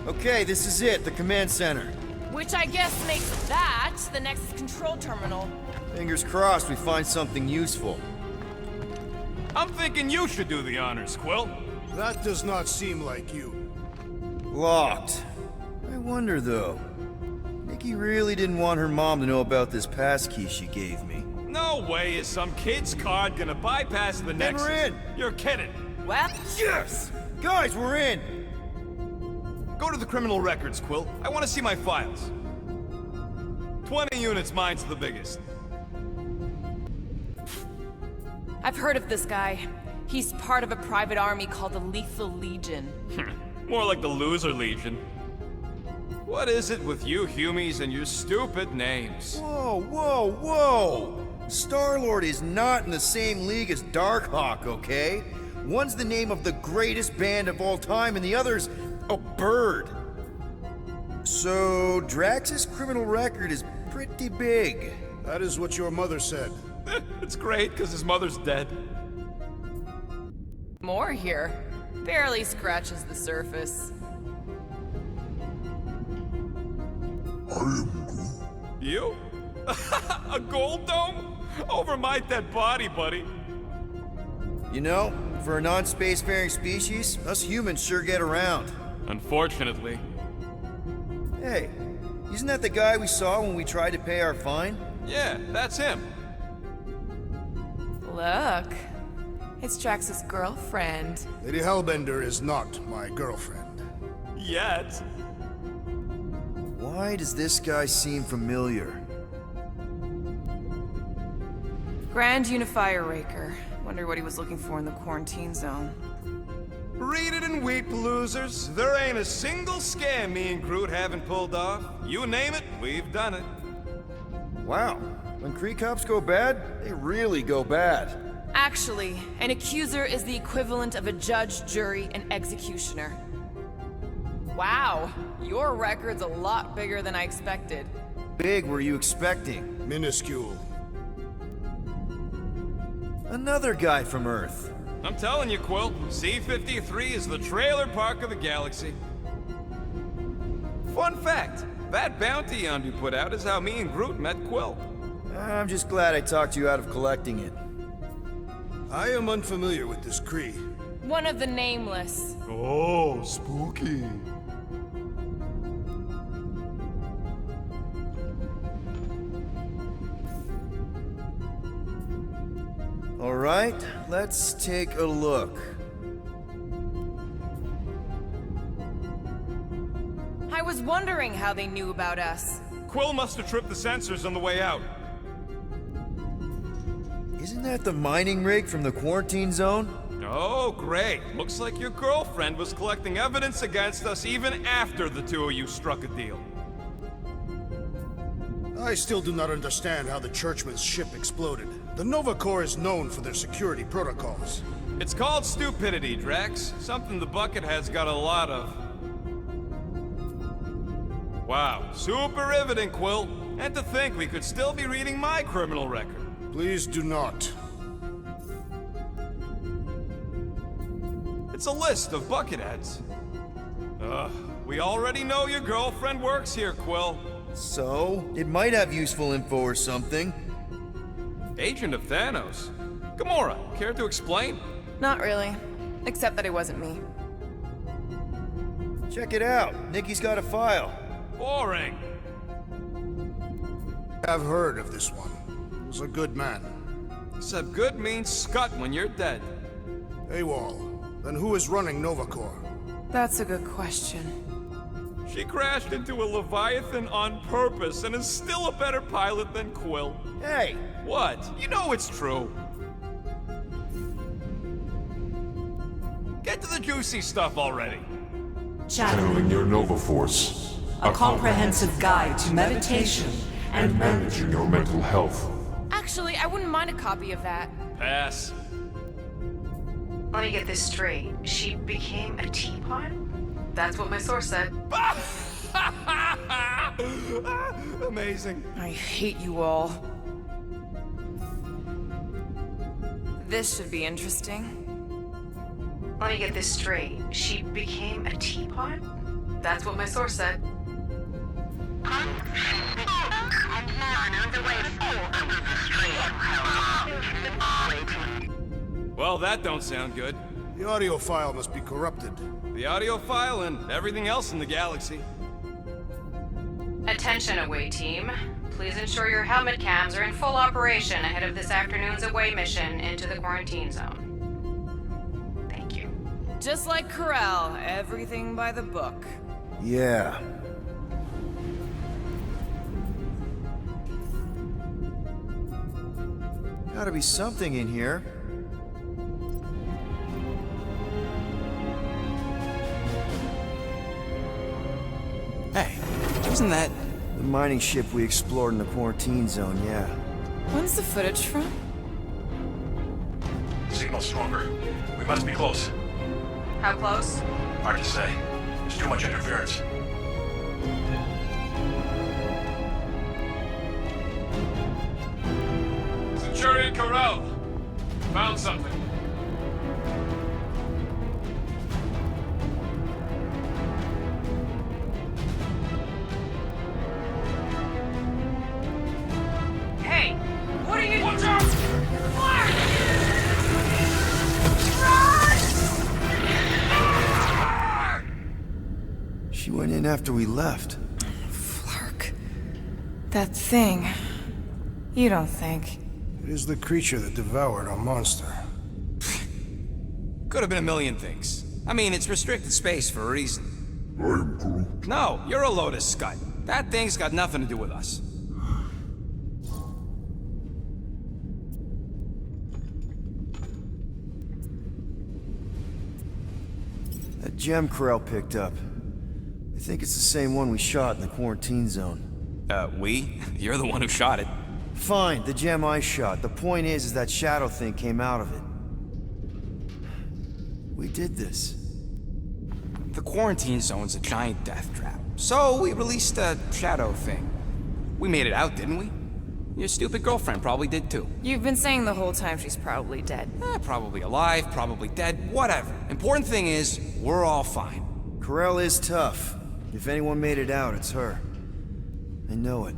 [SPEAKER 1] Okay, this is it, the command center.
[SPEAKER 5] Which I guess makes that the Nexus control terminal.
[SPEAKER 1] Fingers crossed we find something useful.
[SPEAKER 2] I'm thinking you should do the honors, Quill.
[SPEAKER 11] That does not seem like you.
[SPEAKER 1] Locked. I wonder, though. Nikki really didn't want her mom to know about this passkey she gave me.
[SPEAKER 2] No way is some kid's card gonna bypass the
[SPEAKER 1] Then
[SPEAKER 2] Nexus.
[SPEAKER 1] we're in.
[SPEAKER 2] You're kidding.
[SPEAKER 5] Well,
[SPEAKER 1] Yes! Guys, we're in!
[SPEAKER 2] Go to the criminal records, Quill. I want to see my files. 20 units, mine's the biggest.
[SPEAKER 5] I've heard of this guy. He's part of a private army called the Lethal Legion.
[SPEAKER 2] More like the Loser Legion. What is it with you Humies and your stupid names?
[SPEAKER 1] Whoa, whoa, whoa! Star-Lord is not in the same league as Darkhawk, okay? One's the name of the greatest band of all time, and the other's a bird. So, Drax's criminal record is pretty big.
[SPEAKER 11] That is what your mother said.
[SPEAKER 2] It's great, because his mother's dead.
[SPEAKER 5] More here. Barely scratches the surface.
[SPEAKER 2] You? A gold dome? Over my dead body, buddy.
[SPEAKER 1] You know, for a non-spacefaring species, us humans sure get around.
[SPEAKER 2] Unfortunately.
[SPEAKER 1] Hey, isn't that the guy we saw when we tried to pay our fine?
[SPEAKER 2] Yeah, that's him.
[SPEAKER 5] Look. It's Drax's girlfriend.
[SPEAKER 11] Lady Hellbender is not my girlfriend.
[SPEAKER 2] Yet.
[SPEAKER 1] Why does this guy seem familiar?
[SPEAKER 5] Grand Unifier Raker. Wonder what he was looking for in the quarantine zone.
[SPEAKER 2] Read it and weep, losers. There ain't a single scam me and Groot haven't pulled off. You name it, we've done it.
[SPEAKER 1] Wow, when Kree cops go bad, they really go bad.
[SPEAKER 5] Actually, an accuser is the equivalent of a judge, jury, and executioner. Wow, your record's a lot bigger than I expected.
[SPEAKER 1] Big were you expecting?
[SPEAKER 11] Minuscule.
[SPEAKER 1] Another guy from Earth.
[SPEAKER 2] I'm telling you, Quill, C-53 is the trailer park of the galaxy. Fun fact, that bounty hound you put out is how me and Groot met Quill.
[SPEAKER 1] I'm just glad I talked you out of collecting it.
[SPEAKER 11] I am unfamiliar with this Kree.
[SPEAKER 5] One of the Nameless.
[SPEAKER 2] Oh, spooky.
[SPEAKER 1] All right, let's take a look.
[SPEAKER 5] I was wondering how they knew about us.
[SPEAKER 2] Quill must have tripped the sensors on the way out.
[SPEAKER 1] Isn't that the mining rig from the quarantine zone?
[SPEAKER 2] Oh, great. Looks like your girlfriend was collecting evidence against us even after the two of you struck a deal.
[SPEAKER 11] I still do not understand how the Churchman's ship exploded. The Nova Corps is known for their security protocols.
[SPEAKER 2] It's called stupidity, Drax. Something the Buckethead's got a lot of. Wow, super riveting, Quill. And to think we could still be reading my criminal record.
[SPEAKER 11] Please do not.
[SPEAKER 2] It's a list of Bucketheads. We already know your girlfriend works here, Quill.
[SPEAKER 1] So, it might have useful info or something.
[SPEAKER 2] Agent of Thanos. Gamora, care to explain?
[SPEAKER 5] Not really. Except that it wasn't me.
[SPEAKER 1] Check it out. Nikki's got a file.
[SPEAKER 2] Boring.
[SPEAKER 11] I've heard of this one. He was a good man.
[SPEAKER 2] Except good means scut when you're dead.
[SPEAKER 11] AWOL. Then who is running Nova Corps?
[SPEAKER 5] That's a good question.
[SPEAKER 2] She crashed into a Leviathan on purpose and is still a better pilot than Quill.
[SPEAKER 1] Hey!
[SPEAKER 2] What? You know it's true. Get to the juicy stuff already.
[SPEAKER 3] Channeling your Nova Force.
[SPEAKER 14] A comprehensive guide to meditation
[SPEAKER 3] and managing your mental health.
[SPEAKER 5] Actually, I wouldn't mind a copy of that.
[SPEAKER 2] Pass.
[SPEAKER 15] Let me get this straight. She became a teapot? That's what my source said.
[SPEAKER 2] Amazing.
[SPEAKER 5] I hate you all. This should be interesting.
[SPEAKER 15] Let me get this straight. She became a teapot? That's what my source said.
[SPEAKER 2] Well, that don't sound good.
[SPEAKER 11] The audio file must be corrupted.
[SPEAKER 2] The audio file and everything else in the galaxy.
[SPEAKER 15] Attention, away team. Please ensure your helmet cams are in full operation ahead of this afternoon's away mission into the quarantine zone. Thank you.
[SPEAKER 5] Just like Ko Rel, everything by the book.
[SPEAKER 1] Yeah. Gotta be something in here.
[SPEAKER 7] Hey, wasn't that...
[SPEAKER 1] The mining ship we explored in the quarantine zone, yeah.
[SPEAKER 5] When's the footage from?
[SPEAKER 16] Signal stronger. We must be close.
[SPEAKER 15] How close?
[SPEAKER 16] Hard to say. There's too much interference.
[SPEAKER 2] Centurion Ko Rel. Found something.
[SPEAKER 15] Hey! What are you...
[SPEAKER 2] Watch out!
[SPEAKER 1] She went in after we left.
[SPEAKER 5] Flark. That thing. You don't think.
[SPEAKER 11] It is the creature that devoured our monster.
[SPEAKER 7] Could have been a million things. I mean, it's restricted space for a reason.
[SPEAKER 3] I'm Groot.
[SPEAKER 2] No, you're a Lotus Scud. That thing's got nothing to do with us.
[SPEAKER 1] That gem Ko Rel picked up. I think it's the same one we shot in the quarantine zone.
[SPEAKER 7] We? You're the one who shot it.
[SPEAKER 1] Fine, the gem I shot. The point is that shadow thing came out of it. We did this.
[SPEAKER 7] The quarantine zone's a giant death trap. So we released a shadow thing. We made it out, didn't we? Your stupid girlfriend probably did too.
[SPEAKER 5] You've been saying the whole time she's probably dead.
[SPEAKER 7] Probably alive, probably dead, whatever. Important thing is, we're all fine.
[SPEAKER 1] Ko Rel is tough. If anyone made it out, it's her. I know it.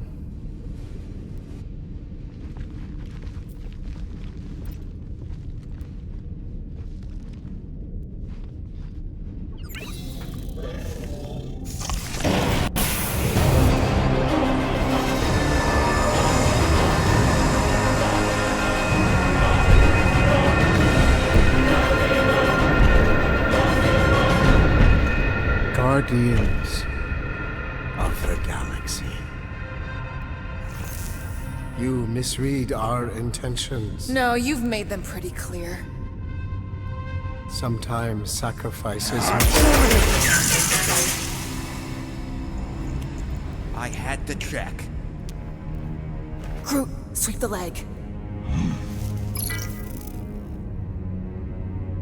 [SPEAKER 4] Guardians of the Galaxy. You misread our intentions.
[SPEAKER 5] No, you've made them pretty clear.
[SPEAKER 4] Sometimes sacrifices.
[SPEAKER 7] I had to check.
[SPEAKER 5] Groot, sweep the leg.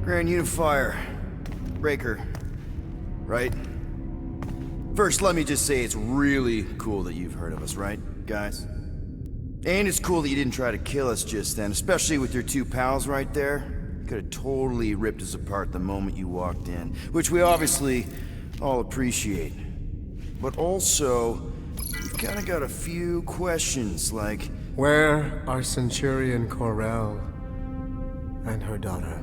[SPEAKER 1] Grand Unifier. Breaker. Right? First, let me just say it's really cool that you've heard of us, right, guys? And it's cool that you didn't try to kill us just then, especially with your two pals right there. You could have totally ripped us apart the moment you walked in, which we obviously all appreciate. But also, we've kind of got a few questions, like...
[SPEAKER 17] Where are Centurion Ko Rel and her daughter?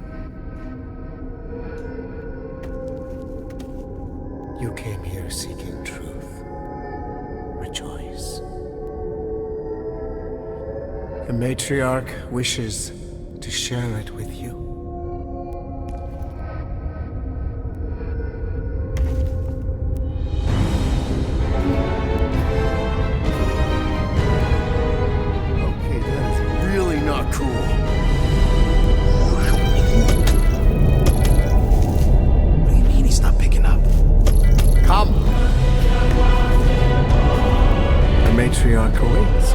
[SPEAKER 17] You came here seeking truth. Rejoice. The matriarch wishes to share it with you.
[SPEAKER 1] Okay, that is really not cool.
[SPEAKER 7] What do you mean he's not picking up?
[SPEAKER 17] Come! The matriarch awaits.